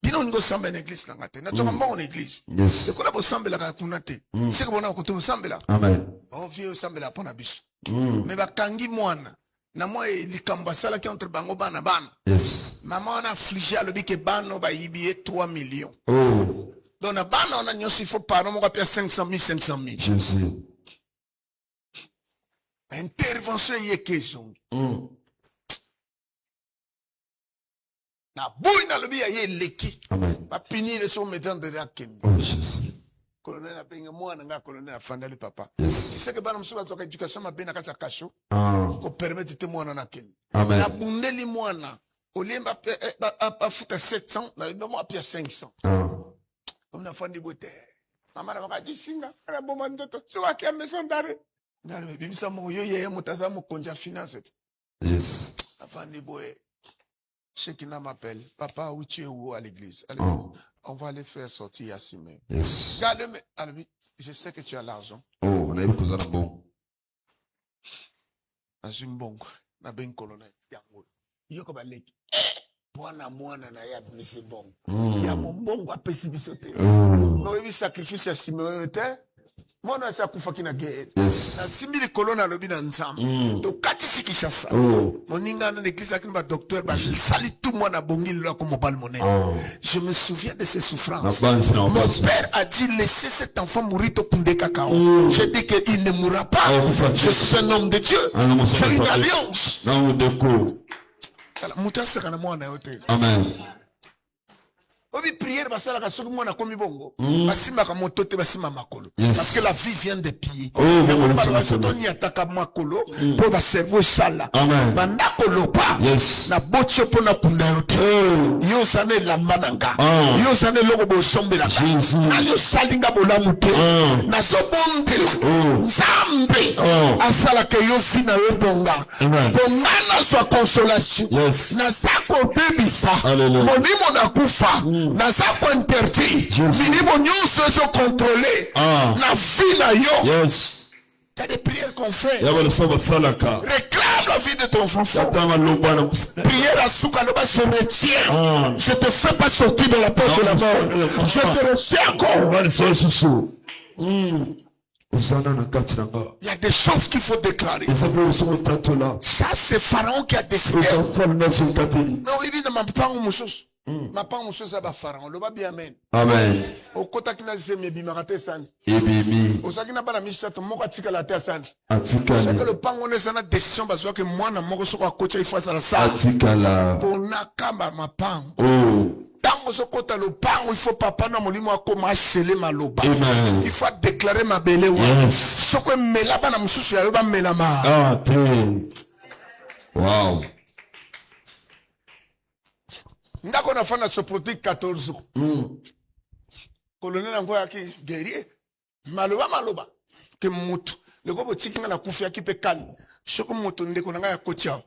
Bino ngo samba na église na ngate. Na tonga mbongo na église. Yes. De kola bo sambela ka kunate. Siko bona ko to sambela. Amen. Oh vie sambela pona biso. Me ba kangi mwana. Na moi likamba sala ki entre bango bana. Yes. Maman on a affligé à l'objet que bano ba yibie 3 millions. Oh. Donc na bana on a nyosi faut pas on va payer 500 000. Jésus. Intervention yekezong. Na boy na lobi ya ye leki. Amen. Ba pinir son mettant de la ken. Oh Jésus. Colonel a benga mwana nga colonel afanda le papa. Yes. Tu sais que bana msuba toka education ma bena kasa kasho. Ko permettre te mwana na ken. Amen. Na bundeli mwana. Olemba a futa 700 na lobi mo apia 500. On a fandi bote. Mama na baka jisinga. Ana bomba ndoto. So akia maison d'arrêt. Ndare me bibisa mo yo ye mutaza mo konja finance. Yes. Afandi boye. Ceux qui m'appellent, papa, où tu es où à l'église? Allez, on va aller faire sortir Yassime. Yes. Regarde-moi, je sais que tu as l'argent. Oh, on a eu besoin de bon. Dans une bonne, na ben colonel. Yoko baleki. Bwana mwana na ya c'est bon. Ya mon bon wa pesibisote. No ebi sacrifice ya Simeon était. Mwana sa kufa kina guerre. Yes. Na simili kolona lobi na nzam. To kati sikishasa. Moninga na l'église akini ba docteur ba sali tout moi na bongi lo ko mobile monnaie. Je me souviens de ces souffrances. Mon père a dit laissez cet enfant mourir to kunde kakao. Je dis que il ne mourra pas. Je suis un homme de Dieu. C'est une alliance. Non de quoi. Mutasa kana mwana yote. Amen. Obi prière basala ka soki mwana komi bongo. Basima ka motote basima makolo. Parce que la vie vient des pieds. Yango ba sotoni ataka makolo po ba cerveau sala. Banda kolopa. Na botcho po na kunda yote. Yo sane lamba nanga. Yo sane logo bo sombela. Na yo salinga bolamu te. Na sobondela. Zambe. Asala ke yo fina yo bonga. Bongana soit consolation. Na sako bebisa. Monimo na kufa. Na sa ko interdit. Minimo nyonso so contrôler. Na vie na yo. Yes. Il y a des prières qu'on fait. Réclame la vie de ton enfant. Prière à Soukaloba se retient. Je te fais pas sortir de la porte de la mort. Je te retiens encore. Il y a des choses qu'il faut déclarer. Ça, c'est Pharaon qui a décidé. Non, il dit, ma pas ma pas mon chose à Pharaon. Le va bien, amen. Amen. Au côté qui n'a jamais bimarate san. Au sac n'a pas la mission, ton moka tika la terre san. C'est que le pan on est sans décision parce que moi n'a moko sur à côté il faut ça la salle. Pour nakamba ma pan. Tango so kota le pan il faut papa na molimo akoma sceller maloba. Il faut déclarer ma belle wa. Soko mela bana mususu ya ba mela ma. Ah, wow. Ndako na fana so politique 14 ans. Colonel Angoya ki guerrier. Maloba ke mutu. Le go botika na kufi akipe kan. Shoko mutu ndeko nanga ya kocha.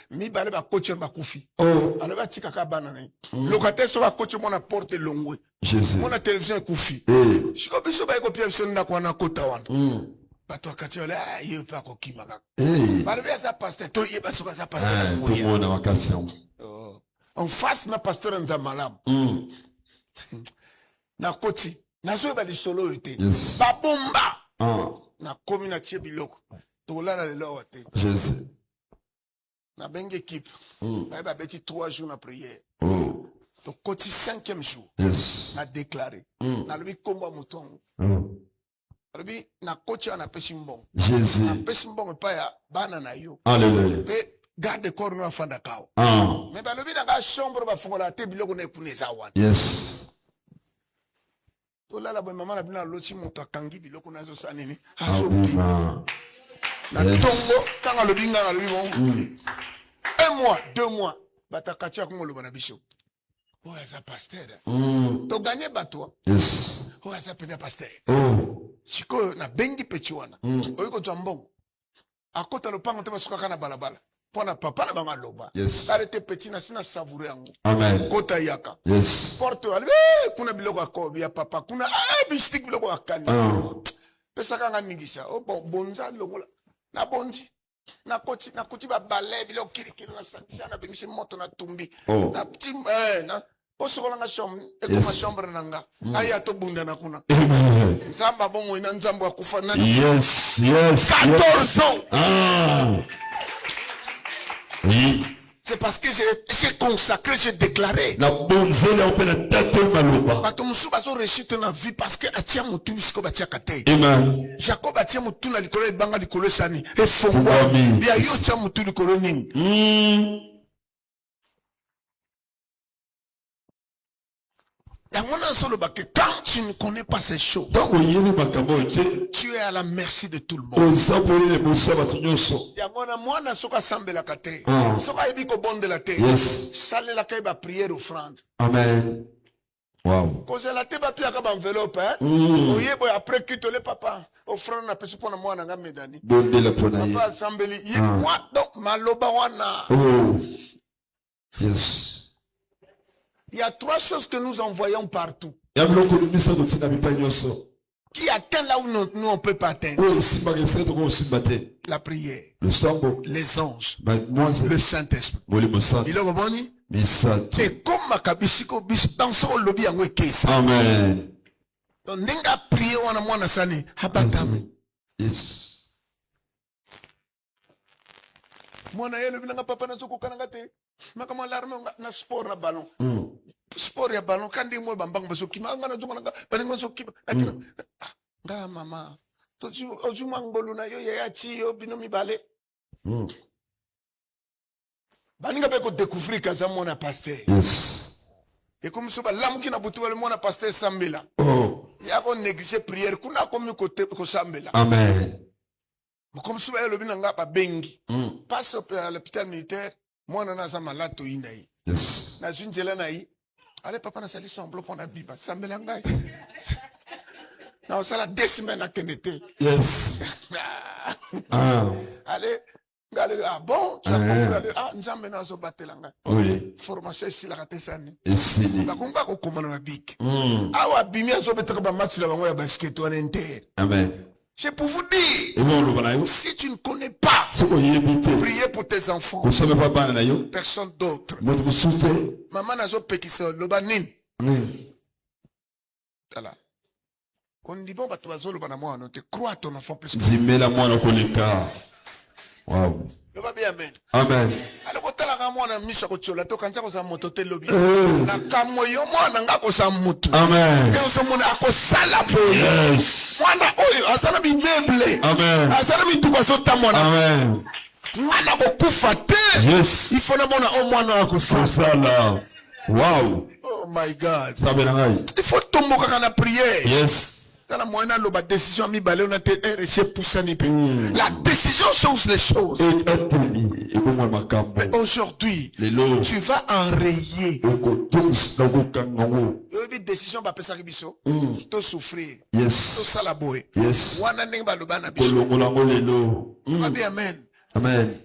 Mi bale ba kocha ba kufi. Alors ba tika ka bana na. Locataire so ba kocha mona porte longwe. Jésus. Mona télévision kufi. Shiko biso ba ko pia biso ndako na kota wana. Bato akati ole ye pa ko kimaka. Bale ba sa pasteur to ye ba so ka sa pasteur na ngwe. Tout monde na vacation. En face na pasteur Nzamalam. Na koti na zo ba lisolo ete ba bomba na communauté biloko to la le lote Jésus na bengue équipe ba beti 3 jours na prière to koti 5e jour na déclaré na lobi komba mutongo lobi na koti na pesimbong Jésus na pesimbong pa ya bana na yo alléluia garde corps no afanda kao mais ba lobi na ga chambre ba fongola te biloko na ekuneza wana yes. Tola la bonne maman la bina losi moto kangi biloko nazo sanini azo bi na tongo kanga le binga na lui bon 1 mois 2 mois Batakatia Kongolo Banabiso. Oh, as a pasteur. To gagner bateau. Yes. Oh, as a pena pasteur. Oh. Chiko na bengi pechuana. Oiko jambon. Akota lopango te basuka kana balabala. Pona papa na banga loba. Yes. Arrêtez petit na sina savourer yango. Amen. Kota yaka. Yes. Porte albe kuna biloko akobi ya papa kuna bistik biloko akani. Pesa kanga mingisa. Oh bon bonza longola. Na bondi. Na koti ba balai biloko kirikiri na santisha na bimisi moto na tumbi. Na petit na osokola nga chambre ekoma chambre nanga. Aya to bunda na kuna. Nzamba bongo ina nzambo akufa nani. Yes, yes. 14 ans. Ah. Oui. C'est parce que j'ai consacré, j'ai déclaré. Na bonzela opena tato maloba. Bato musu bazo réussite na vie parce que atia mutu bisiko batia kate. Amen. Jacob atia mutu na likolo ebanga likolo sani. E fongwa. Bia yo tia mutu likolo nini. Que quand tu ne connais pas ces choses, tu es à la merci de tout le monde. Prière offrande. Amen. Wow. La enveloppe, après que tu le papa, offrande na pesi pona moi na medani. Papa assembly, moi donc maloba wana. Yes. Il y a 3 choses que nous envoyons partout. Qui atteint là où nous on peut pas atteindre. La prière. Les anges. Le Saint-Esprit. Il est revenu. Et comme ma kabisiko bis dans son lobby en wekesa. Amen. Donc n'enga prier wana mwana sani habatam. Yes. Mwana yele binanga papa na zoko kananga te. Makama l'arme na sport na ballon. Sport ya ballon kandi mo bambang basoki manga na zoko nanga baningo soki. Nga mama. Toju ojumangolo na yo ya chi yo binomi bale. Baninga beko découvrir kaza mona pasteur. Yes. Et comme ça lamu ki na butu wale mona pasteur Sambela. Ya ko négliger prière kuna komi ko Sambela. Amen. Comme ça le binanga ba bengi. Passe à l'hôpital militaire. Moi, on a un malade to inai. Yes. Na junjela nai. Allez, papa, na sali semblant pour la biba. Sambelangai. Na on sala 2 semaines à Kenete. Yes. Allez, ah bon, tu as compris. Ah, nzambe na zo batelanga. Oui. Formation ici la ratesani. Ici. Ba konga ko komana na bik. Ah wa bimia zo betaka ba match la bango ya basket on inter. Amen. C'est pour vous dire, si tu ne connais pas, priez pour tes enfants, personne d'autre. Maman n'a pas pékissé, le banin. Voilà. Quand on dit bon, tu vas zolo banamo, tu crois à ton enfant plus que ça. Wow. Le va bien, amen. Amen. Alors, quand tu as un mission à tu as un moto de lobby. Na kamoyo mwana ngako sa mutu. Amen. Et on mona ako sala bo. Yes. Mwana oyo asana bi meuble. Amen. Asana bi tuko so tamona. Amen. Mwana bokufa te. Yes. Il faut na mona o mwana ako sala. Wow. Oh my God. Sabelangai. Il faut tomboka kana prier. Yes. La décision la décision change les choses. Mais aujourd'hui, tu vas enrayer. Une décision va passer à souffrir. Yes. Yes. Amen. Amen.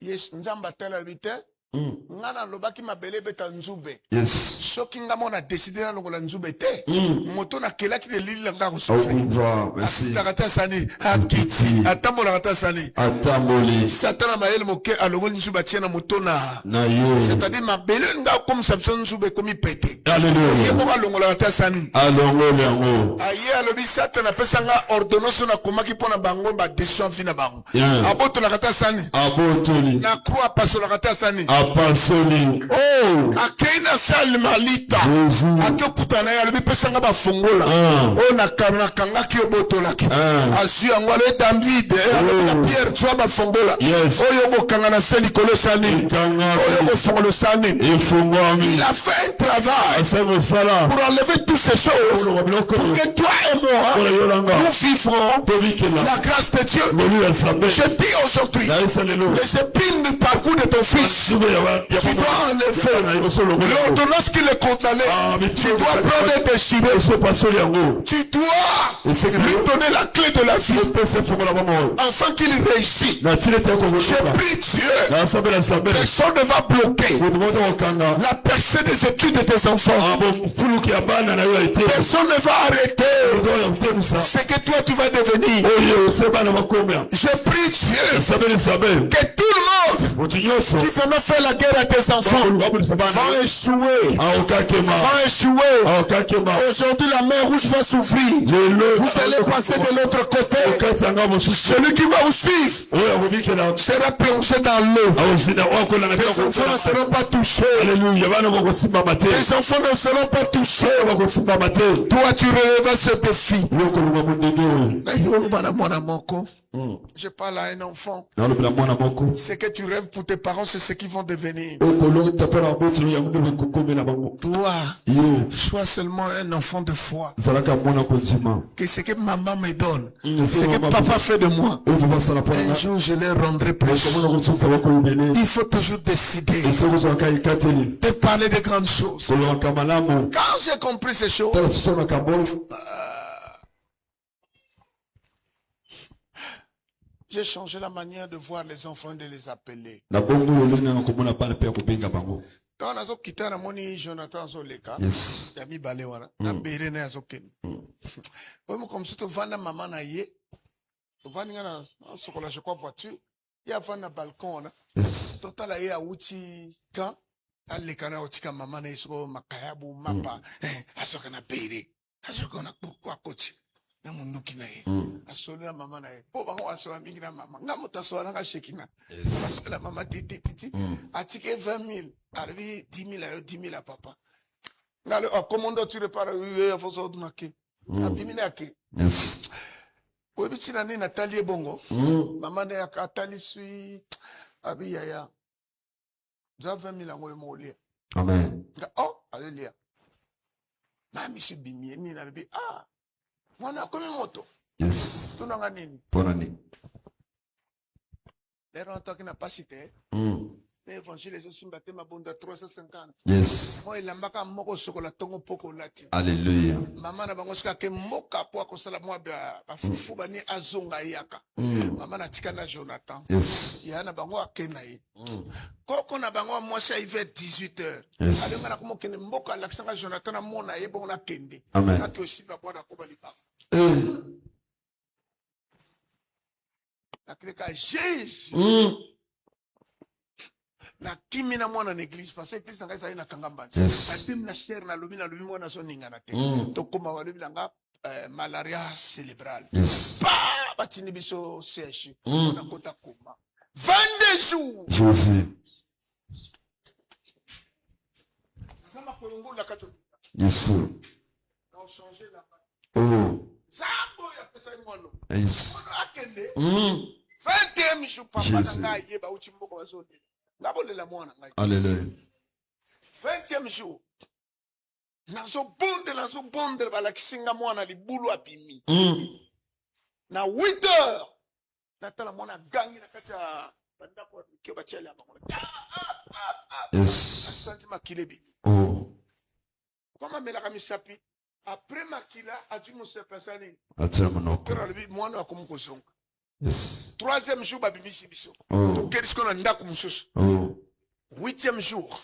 Yes, nzamba tela bite. Ngana lobaki mabele beta nzube. Yes. Soki nga mona décider na longola nzube te. Moto na kelaki de lili nga ko souffrir. Merci. Takata sani akiti. Atambola kata sani. Atamboli. Satana maele moke alongoli nzube tiena moto na. Na yo. C'est-à-dire mabele nga comme Samson nzube komi pété. Alléluia. Ye moka longola kata sani. Alongoli yango. Aye alobi Satana pesa nga ordonnance na komaki pona bango ba décision fina bango. Aboto na kata sani. Abotoli. Na croix paso na kata sani. Apasoli. Oh. Akena salmalita. Akokutana ya lobi pesa nga ba fongola. O na kanga ki obotola ki. Asu yango le David. Na Pierre tu ba fongola. Oyo ko kanga na seli kolo sani. Oyo ko fongola sani. Il a fait un travail pour enlever toutes ces choses. Pour que toi et moi nous vivrons la grâce de Dieu. Je dis aujourd'hui les épines du parcours de ton fils tu dois enlever l'ordonnance qui le condamnait. Tu dois prendre et déchirer. Tu dois lui donner la clé de la vie afin qu'il réussisse. Je prie Dieu, personne ne va bloquer la percée des études de tes enfants. Personne ne va arrêter ce que toi tu vas devenir. Je prie Dieu que tout le monde qui veut faire la guerre à tes enfants va échouer. Va échouer. Aujourd'hui la mer rouge va s'ouvrir. Vous allez passer de l'autre côté. Celui qui va vous suivre sera plongé dans l'eau. Tes enfants ne seront pas touchés. Tes enfants ne seront pas touchés. Toi tu relèves ce défi. Je parle à un enfant. Ce que tu rêves pour tes parents, c'est ce qu'ils vont devenir. Toi, sois seulement un enfant de foi. Que ce que maman me donne, ce que papa fait de moi, un jour je les rendrai plus. Il faut toujours décider de parler de grandes choses. Quand j'ai compris ces choses, j'ai changé la manière de voir les enfants et de les appeler. Quand on a quitté Jonathan Zoleka, Yami Balewana, na Bérene Azoken. Comme si tu vends maman na ye, tu vends na sokola je crois voiture, il y a un balcon total aye a uti quand alekana otika maman na isko makayabu mapa asoka na Béré, asoka na pourquoi coach. Na munduki na ye asolo na mama na ye po bango aso mingi na mama nga mutaso na shekina parce que la mama titi atike 20,000 arbi 10,000 ayo 10,000 à papa ngale o commando tu repara yo foso dumake abimi na ke o biti na ni Nathalie bongo mama na akatali sui abi yaya za 20,000 ngo molia amen oh alléluia mami subimi ni na bi Mwana kome moto. Yes. Tunanga nini? Ponani. Lero ntoki na pasite. L'évangile est aussi battu ma bonde 350. Yes. Moi il ambaka moko sokola tongo poko lati. Alléluia. Mama na bango sika ke moka po akosala moi ba fufu bani azonga yaka. Mama na tika na Jonathan. Yes. Ya na bango akena yi. Koko na bango moi ça il fait 18h. Yes. Ale ngana komo kene mboka l'accent Jonathan na mona yebo na kende. Amen. Na ke aussi ba boda ko bali ba. La creka Jésus. Na kimi na mwana na église parce que église na ça ina kangamba. Atim na cher na lobi mwana so ninga na te. To koma wa lobi nga malaria cérébrale. Ba batini biso CH. On a kota koma. 22 jours. Jésus. Sama kolongo la kato. Yes. On changer la. Oh. Sambo ya pesa mono. Yes. Akende. 21 jours papa na nga yeba uchi mboko bazone. Alléluia. 20e jour. Nazo bonde bala kisinga mwana libulu abimi. Na 8h. Natala mwana gangi na kati ya banda kwa keba chele abakola. Yes. Asanti makilebi. Oh. Kama mela kamisapi après makila atu musepasani. Atira monoko. Kera libi mwana akomukosonga. Yes. 3e jour babimisi biso. Oh. To kerisko na ndaku mususu. Oh. 8e jour.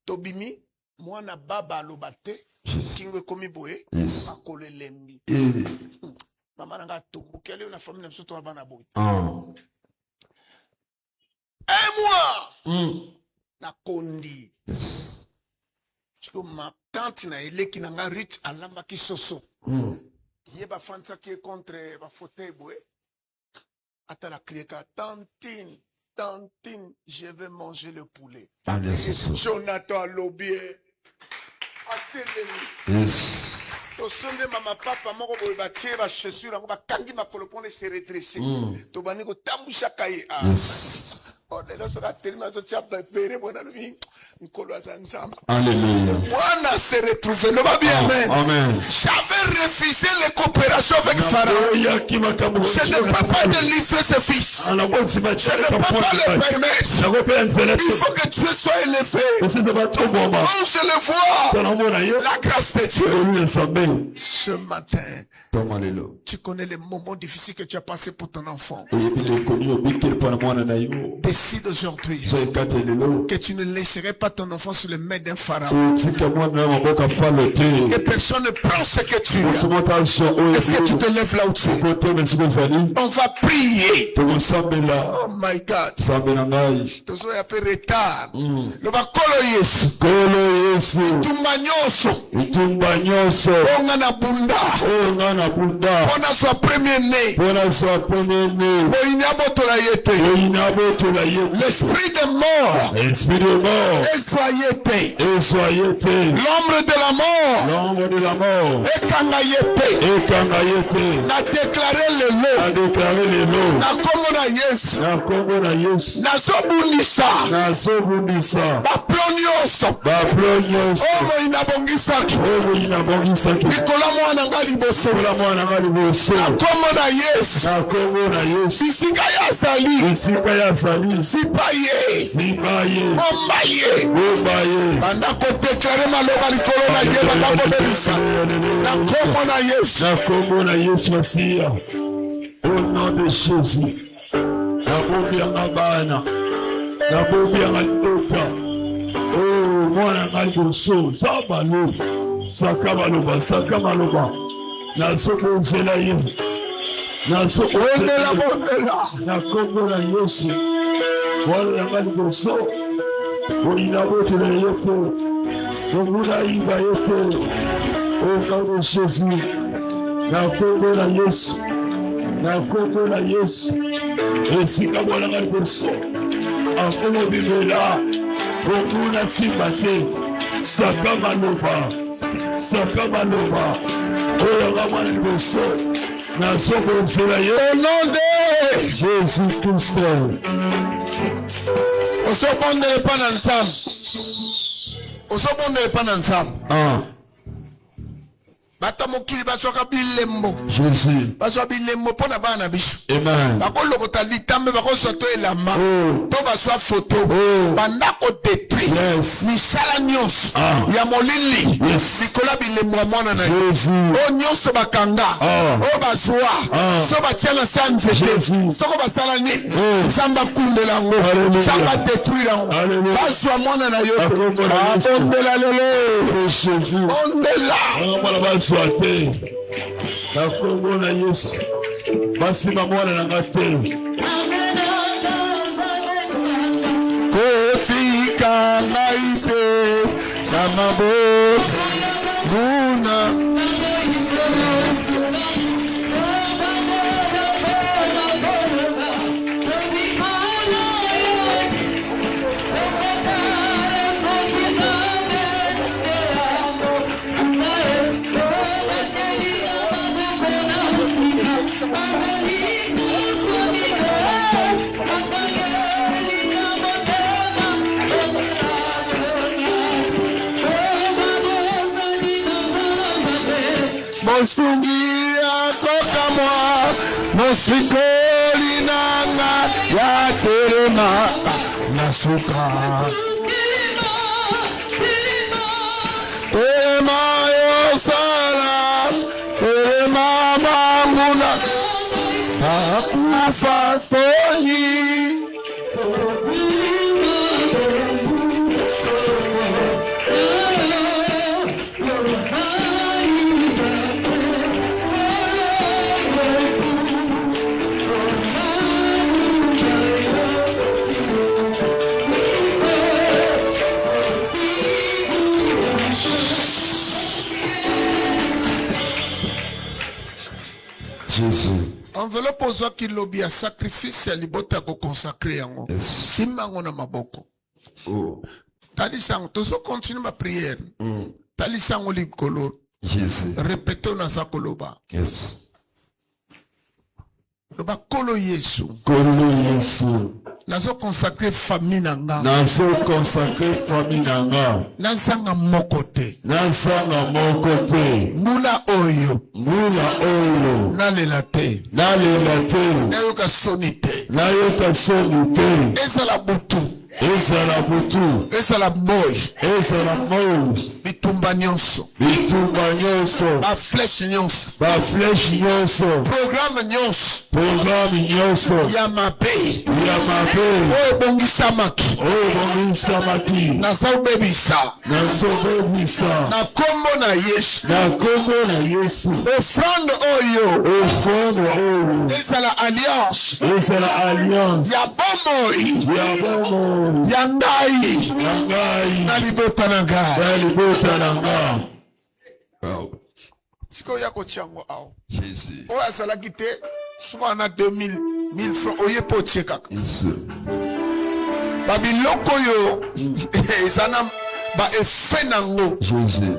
Tobimi mwana baba alobate kingo komi boye akole lembi. Mama nanga tumbuki ale na famille na biso to bana boye. Oh. Un mois. Na kondi. Yes. Chiko ma tante na eleki nanga rich alamba ki soso. Yeba fanta ki contre ba fauteuil boye. Ata la krieka tantine, je vais manger le poulet. Jonathan Lobier. Yes. To sonde mama papa moko boye batie ba chaussure ngo bakangi makolo pone se redresser. To baniko tambusha kaye. Yes. Oh lelo so ka telima so tia bere bona lubi. Alléluia. Moi, s'est retrouvé. Le bien, amen. Amen. J'avais refusé les coopérations avec Pharaon. Je ne peux pas te livrer ce fils. Je ne peux pas le permettre. Il faut que Dieu soit élevé. Quand je le vois, la grâce de Dieu. Ce matin, tu connais les moments difficiles que tu as passés pour ton enfant. Décide aujourd'hui que tu ne laisserais pas ton enfant sur le maître d'un pharaon. Que personne ne prend ce que tu as. Est-ce que tu te lèves là où tu es? On va prier. Oh my God. Tous un peu retard. Le va kolo Yesu. Itumba nyoso. Onga na bunda. Pona soit premier-né. L'esprit de mort. Et soyez paix. L'ombre de la mort. Et kangayete. Na déclaré le lot. Na kombo na Yesu. Na sobundisa. Baplon nyonso. Omo inabongisaki. Nikola mwana ngali boso. Na kombo na Yesu. Bisika ya sali. Sipaye. Ombaye. Banda ko déclarer maloba likolo na ye banda ko belisa. Na kombo na Yesu Masia. Au nom de Jésus. Na bana. Na tota. Oh, mwana ngali boso. Sakamaloba. Na soko zela ye. Na soko na kombo na Yesu. Mwana ngali boso. Oina bote na yeto. Omuna iba yeto. Au nom de Jésus. Na kombo na Yesu. Esika mwana ngali boso. Akomo bibela. Omuna simbate. Sakamaloba. Oya mwana ngali boso. Na soko zela ye. Au nom de Jésus-Christ. Osopondele pa na nzambe. Bata mokili basoka bilembo. Jésus. Basoka bilembo pona bana biso. Amen. Bakolokota litambe bakosoto elama. To baswa photo. Bandako détruit. Yes. Misala nyonso. Ya molili. Yes. Nikola bilembo mwana na ye. O nyonso bakanga. O bazwa. So batia na sanzete. Soko basala ni. Samba kundela ngo. Samba détruire ngo. Bazwa mwana na yo. Ondela lelo. Jésus. Ondela. Soate. Na kombo na Yesu. Basi mwana na ngate. Kotika naite na mabo guna. Mosungia koka mwa mosikoli nanga ya telema nasuka telema yosala telema manguna akufa soni. Enveloppe ozo ki lobi ya sacrifice ya libota ko consacrer yango. Simango na maboko. Tali sango tozo continue ma prière. Tali sango likolo. Jésus. Répétons na sa koloba. Yes. Loba kolo Yesu. Kolo Yesu. nazo consacrer famille nanga. Nazo consacrer famille nanga. Nazanga mokote. Nazanga mokote. Mbula oyo. Mbula oyo. Nalela te. Nalela te. Nayoka sonite. Nayoka sonite. Ezala butu. Ezala butu. Ezala boy. Ezala boy. Bitumba nyonso. Bitumba nyonso. Ba flèche nyonso. Ba flèche nyonso. Programme nyonso. Programme nyonso. Yamabe. Yamabe. Oyo bongisamaki. Oyo bongisamaki. Naza bebisa. Nazo bebisa. Na kombo na Yesu. Na kombo na Yesu. Offrande oyo. Offrande oyo. Ezala alliance. Ezala alliance. Ya bomoi. Ya bomoi. Yangai. Yangai. Na libota na ngai. Na libota na ngai. Siko ya kochango ao. Jésus. O asalaki te. Souvent on a 1000 francs. Oye po tchekaka. Ba biloko yo. Ezana ba efe nango. Jésus.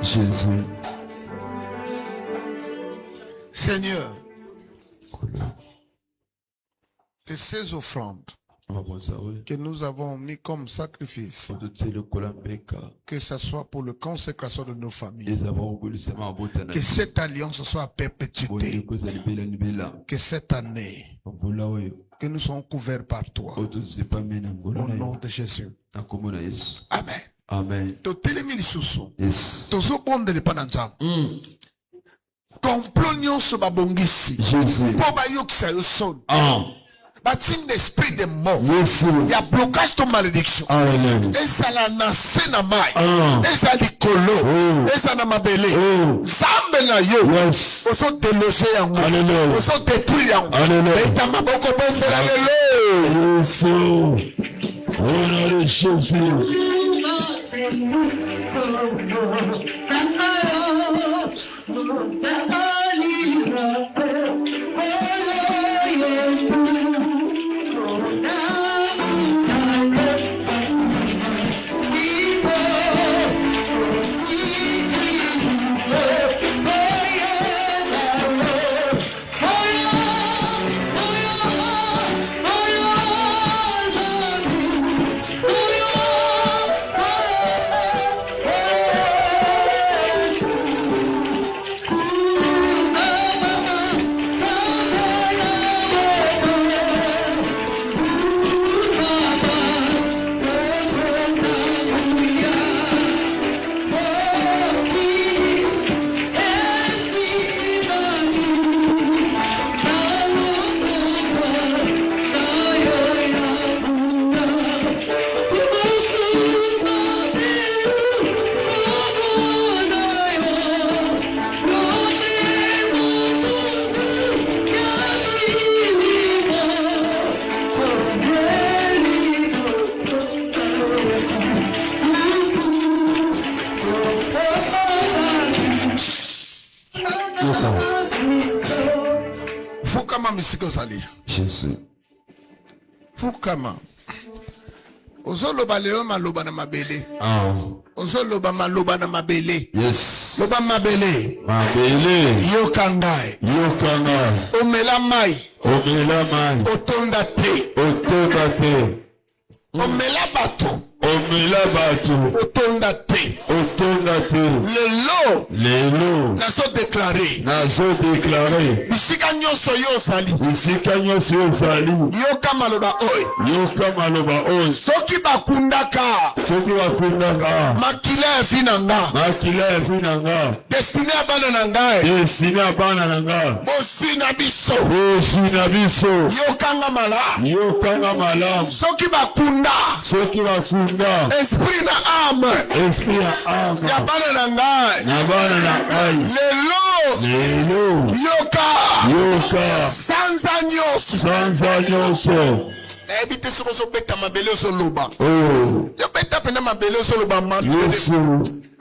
Jésus. Seigneur, que ces offrandes que nous avons mis comme sacrifice, que ce soit pour la consécration de nos familles, que cette alliance soit perpétuée, que cette année, que nous soyons couverts par toi, au nom de Jésus. Amen. Amen. Yes. Complot nyonso babongisi. Jésus. Po bayokisa yo son. Batin l'esprit de mort. Yes. Il y a blocage de malédiction. Amen. Ezala na se na mai. Ezala likolo. Ezala na mabele. Zambe na yo. Yes. Oso déloger yango. Alléluia. Oso détruire yango. Alléluia. Eta maboko bondela lelo. Yes. Au nom de Jésus. Fukama misiko sali. Jésus. Fukama. Ozoloba leo maloba na mabele. Ozoloba maloba na mabele. Yes. Loba mabele. Mabele. Yokangai. Yokangai. Omela mai. Omela mai. Otonda te. Otonda te. Omela bato. Omela bato. Otonda te. Otonda te. Lelo. Lelo. Nazo déclaré. Nazo déclaré. Bisika nyonso yo sali. Bisika nyonso yo sali. Yoka maloba oy. Yoka maloba oy. Soki bakundaka. Soki bakundaka. Makila finanga. Makila finanga. Destiné abana nangai. Destiné abana nanga. Bosi na biso. Bosi na biso. Yokanga mala. Yokanga mala. Soki bakunda. Soki bakunda. esprit na âme ya bana na ngai lelo yoka sanza nyonso nayebi te soki ozobeta mabele ozoloba yobeta pena mabele ozoloba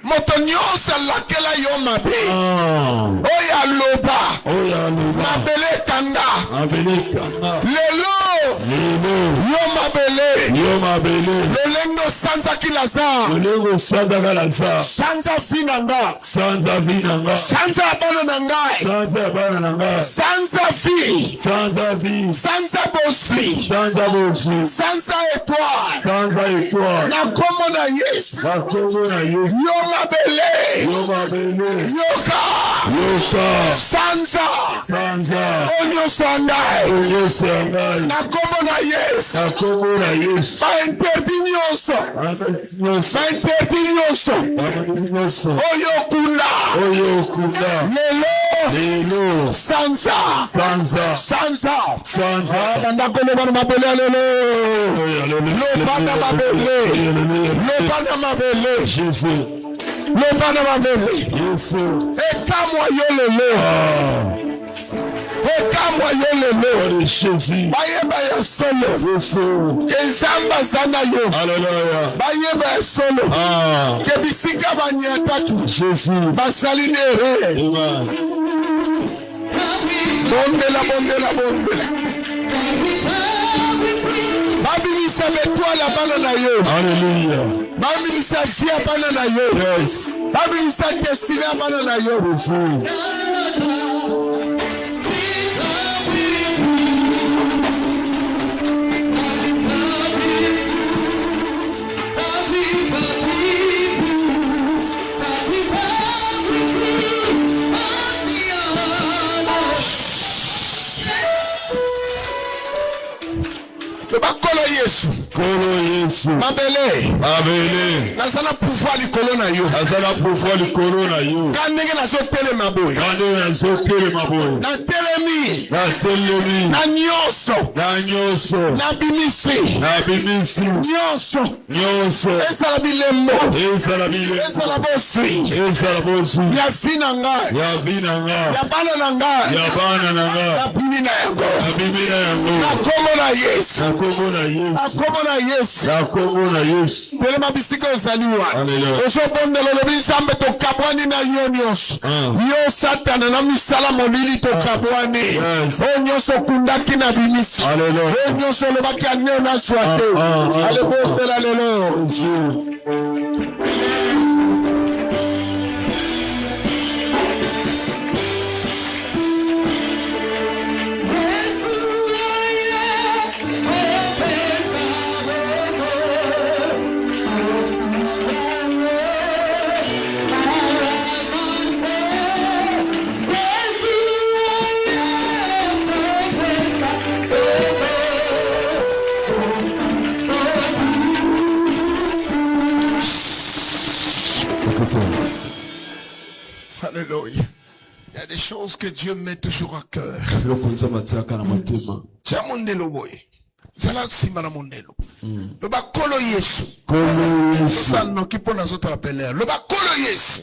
moto nyonso alakela yo mabe oyo aloba mabele ekanga lelo yo mabele lolenge osanzaki lazare sanza vi na nga sanza ya bana na ngai sanza vi sanza boswi sanza étoile na kombo na Yesu yo mabele yoka sanza onyoso ya ngai na kombo na Yesu bainterdit nyonso oyo okunda lelo sanza bandako loba na mabele lelo loba na mabele ekamwa yo lelo bayeba ya solo enzamba aza na yo bayeba ya solo ke bisika banyataki basali nere bondela babimisa betwala bana na yo babimisa vie bana na yo babimisa destine bana na yo Yesu mabele nazala pouvoir likolo na yo kandenge nazotelema boye natelemi na nyonso nabimisi nyonso ezala bilembo ezala boswi ya vi na ngai ya bana na ngai nabimi na yango na kombo na Yesu akomona Yesu telema bisika ozaliwa ozobondela lobi nzambe tokabwani na yo nyonso yo satana na misala molili tokabwani oyo nyonso okundaki na bimisi oyo nyonso olobaki aneo nazwa te alebondela lelo Alléluia. Il y a des choses que Dieu met toujours à cœur. Tiens mondelo boy. Zala simana mondelo. Le bakolo Yesu. Ça non qui peut nous autres appeler. Le bakolo Yesu.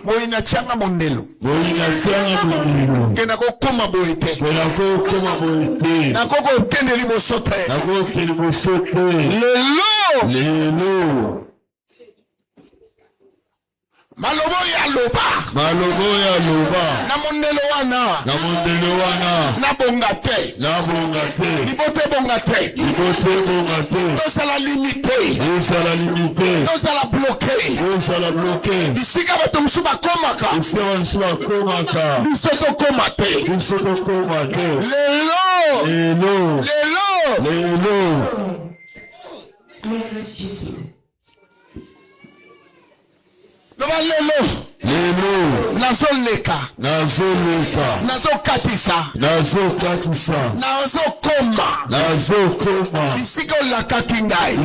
Boy na tianga mondelo. Kena ko koma boyete. Na ko ko kende libosote. Lelo. Malobo ya loba na mondelo wana na bongate libote bongate tosala limite tosala bloqué bisika bato mosusu bakomaka biso tokoma te lelo lelo nazoleka nazokatisa nazokoma bisika olakaki ngai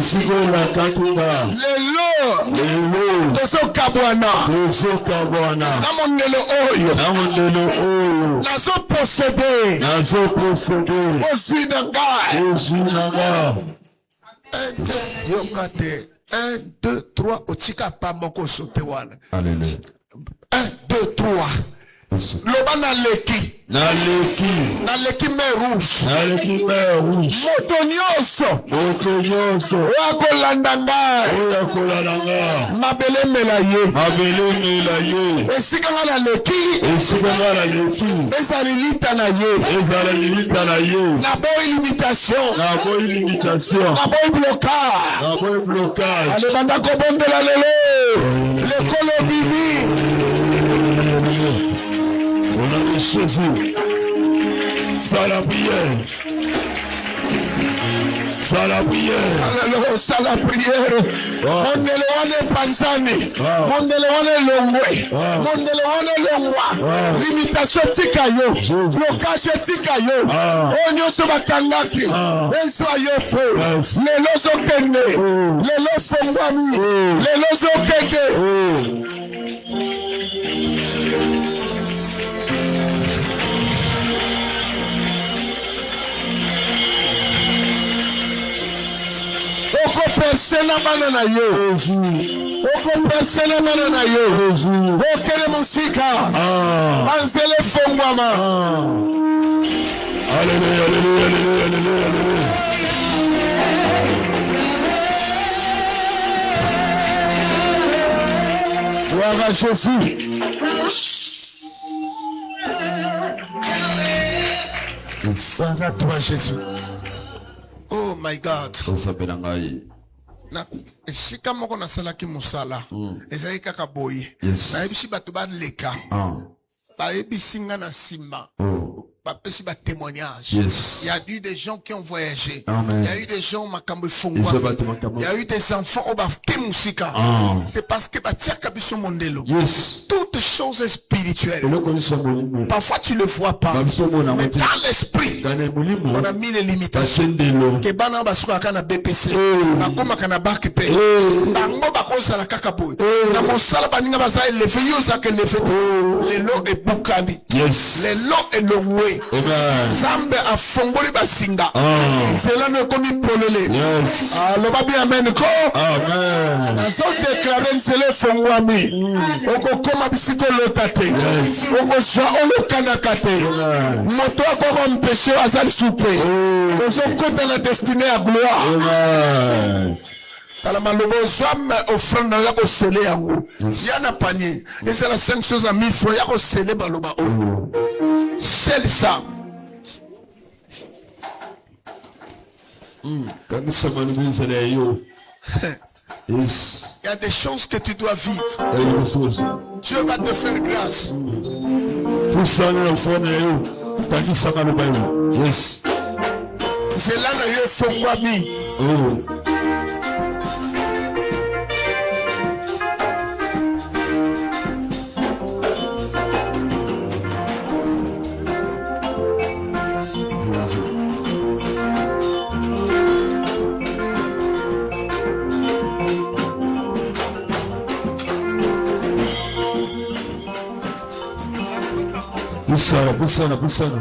lelo tozokabwana na mondelo oyo nazoposede ozwi na ngai 1, 2, 3. Otika pa moko sote wana. Alléluia. 1, 2, 3. Loba na leki. Naleki mer rouge. Moto nyonso. Oyakolanda ngai. Mabele mela ye. Esika nga na leki. Ezali lita na ye. Na boy limitation. Na boy blocage. Ale banda kobondela lelo. Lekolo bibi. Au nom de Jésus, ça la prière. Ça la prière. Mondele wane panzani. Mondele wane longwa. Limitation tika yo. Blocage tika yo. Onyo so bakangaki. Enso yo po. Lelo so kende. Lelo so ngami. Lelo so kende. Persona manana yo. Persona manana yo. Okele musika. Anzele fongwama. Alléluia. Gloire à Jésus. Gloire à toi, Jésus. Oh my God. Na esika moko nasalaki musala ezali kaka boye nayebisi bato baleka bayebisi nga na nsima bapesi ba témoignage. Il y a eu des gens qui ont voyagé. Il y a eu des gens makambo fungwa. Il y a eu des enfants au bafke musika. C'est parce que batiaka biso mondelo. Toutes choses spirituelles. Parfois tu le vois pas. Mais dans l'esprit, on a mis les limitations. Que bana basuka kana BPC. Bakoma kana bakete. Bango bakoza la kakaboy. Na mosala baninga baza elefe yoza ke lefe. Lelo e bukani. Lelo e longwe. Zambe a fongoli basinga. Cela ne komi polele. Loba bi amen ko. Nazo déclarer cela fongwami. Oko koma bisiko lotate. Oko sha olo kanakate. Moto ko empêcher azal souper. Ozo kota la destinée à gloire. Kala malobo zwam offrande na yako sele yango. Yana panier. Et c'est la 5 choses à 1000 francs yako sele baloba o. C'est ça. Il y a des choses que tu dois vivre. Dieu va te faire grâce. C'est là que je fais. Poussana.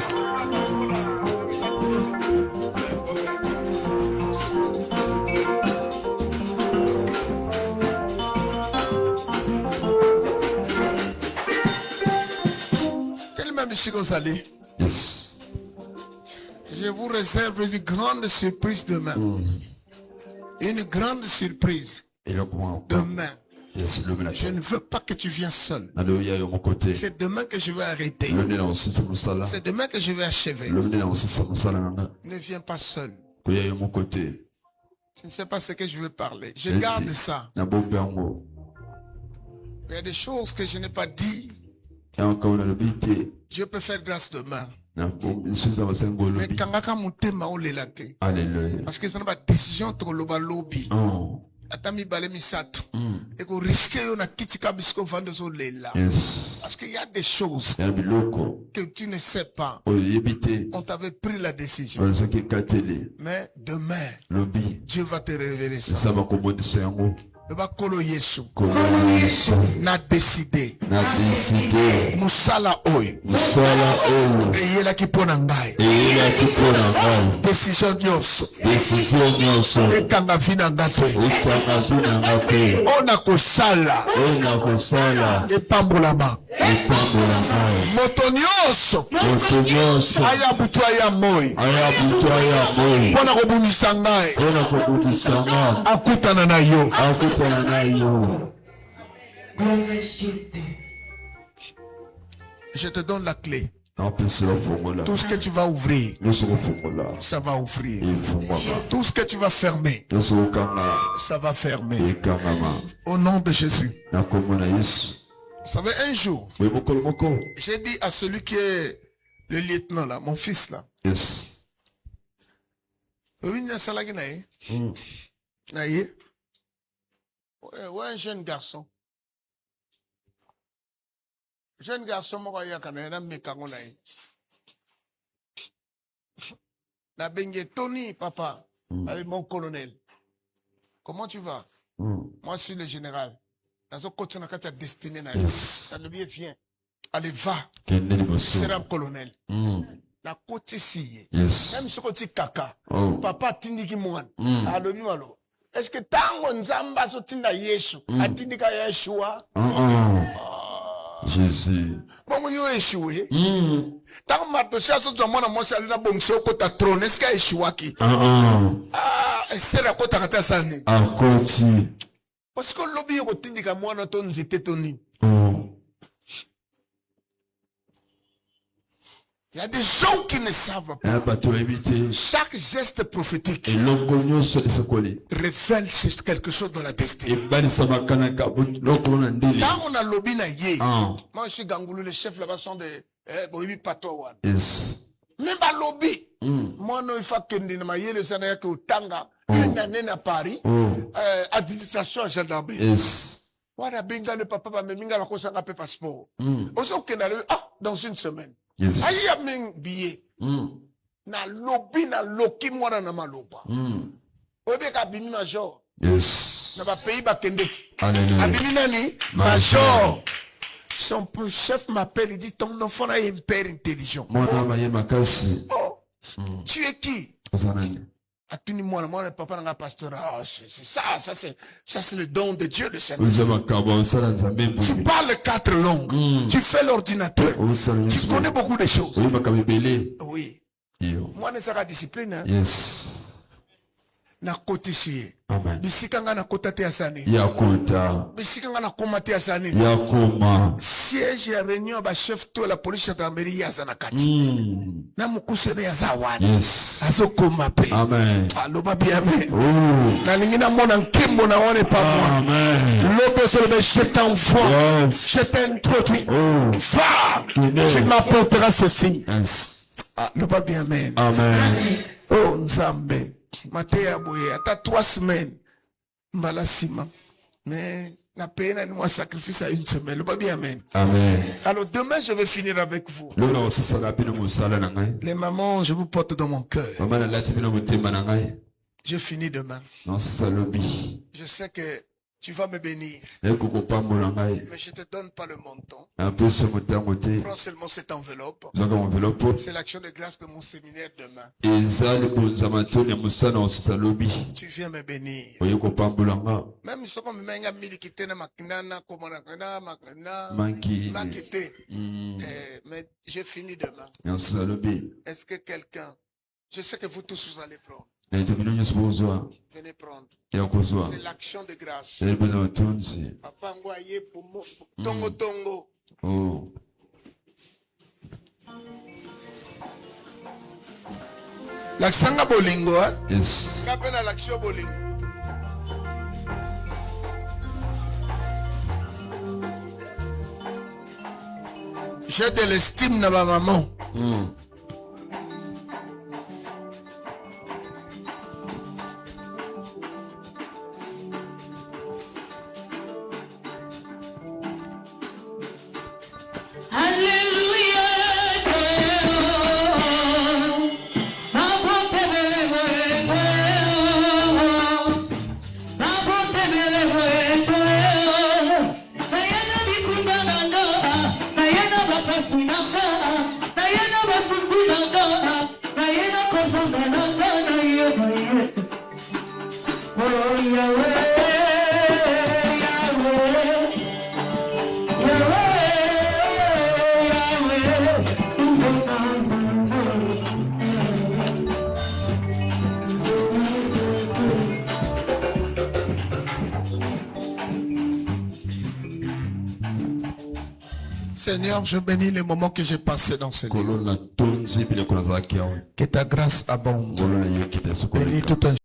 Tellement monsieur Gonzalez. Yes. Je vous réserve une grande surprise demain. Une grande surprise demain. Je ne veux pas que tu viennes seul. C'est demain que je vais arrêter. C'est demain que je vais achever. Ne viens pas seul. Tu ne sais pas ce que je veux parler. Je garde ça. Il y a des choses que je n'ai pas dit. Dieu peut faire grâce demain. Mais kangaka mutema olelate. Parce que ça n'a pas de décision entre le lobby. Atami balé misato. Et qu'on risque na kitika bisko vandozo lela. Parce qu'il y a des choses que tu ne sais pas. On t'avait pris la décision. Mais demain, Dieu va te révéler ça. Le bakolo Yesu. Kolo Yesu. Na décidé. Na décidé. Musala oyo. Musala oyo. Eyela kipona ngai. Eyela kipona ngai. Décision nyonso. Décision nyonso. Ekanga vina ngate. Ekanga vina ngate. Ona kosala. Ona kosala. Epambolama. Epambolama. Moto nyonso. Moto nyonso. Aya butu aya moi. Aya butu aya moi. Pona kobundisa ngai. Pona kobundisa ngai. Akutana na yo. Akutana na yo. Je te donne la clé. Tout ce que tu vas ouvrir, ça va ouvrir. Tout ce que tu vas fermer, ça va fermer. Au nom de Jésus. Vous savez, un jour, j'ai dit à celui qui est le lieutenant là, mon fils là. Yes. Ouais, un jeune garçon. Jeune garçon, moi, na bengue Tony, papa, avec mon colonel. Comment tu vas? Moi, je suis le général. Dans un côté, on a destiné. Ça le bien vient. Allez, va. C'est un colonel. Na côté si. Même ce côté caca. Papa, tindiki moine. Allo, malo. Est-ce que tango nzamba so tinda Yesu? Atindika Yeshua? Jésus. Bon, yo échoué. Tant que je suis en train de se faire bon show côté trône, est-ce qu'il a échoué qui? C'est la côte à Tassani. Parce que le lobby est dit que moi, notre était tenu. Il y a des gens qui ne savent pas. Chaque geste prophétique révèle quelque chose dans la destinée. Quand on a lobby na ye, moi je suis Gangoulou, le chef là-bas sont de Boibi Patowan. Même à lobby, moi non il faut que nous ma le Sénégal que Tanga une année à Paris, administration à gendarmerie. Voilà binga le papa me minga la cosa ngape passeport. Aussi que dans une semaine. Aïe a min billet. Na lobby na loki mwana na maloba. Obe ka bimi major. Yes. Na ba pays ba kendeki. Alléluia. Abimi nani? Major. Son chef m'appelle, il dit ton enfant a un père intelligent. Oh. Tu es qui? Atuni moi papa n'a pasteur. C'est ça c'est le don de Dieu, le Saint-Esprit. Tu parles 4 langues. Tu fais l'ordinateur. Tu connais beaucoup de choses. Oui. Moi ne sera discipline. Yes. Na kotishi. Amen. Bisikanga na kotate asani. Yakota. Bisikanga na komate asani. Yakoma. Siège ya réunion ba chef to la police gendarmerie ya zanakati. Na mukusene ya zawani. Yes. Azo komape. Amen. Aloba bi amen. Na lingina mona nkimbo na wane pa moi. Amen. L'obé sur le je t'envoie. Yes. Je t'introduis. Va. Tu m'apporteras ceci. Yes. Aloba bi amen. Amen. Oh Nzambe. Matéa boye, ata 3 semaines. Malasima. Mais, na paye na moi sacrifice à 1 semaine. Le bien, amen. Amen. Alors, demain, je vais finir avec vous. Les mamans, je vous porte dans mon cœur. Je finis demain. Je sais que tu vas me bénir. Mais je te donne pas le montant. Prends seulement cette enveloppe. C'est l'action de grâce de mon séminaire demain. Tu viens me bénir. Même si on me met un militaire na makinana, mais je finis demain. Est-ce que quelqu'un, je sais que vous tous vous allez prendre. Venez prendre. C'est l'action de grâce. Papa Ngwaye pour Tongo Tongo. L'action de Bolingo. Yes. Qu'appelle l'action Bolingo. J'ai de l'estime dans ma maman. Hallelujah. Seigneur, je bénis les moments que j'ai passés dans ce lieu. Que ta grâce abonde. Bénis tout un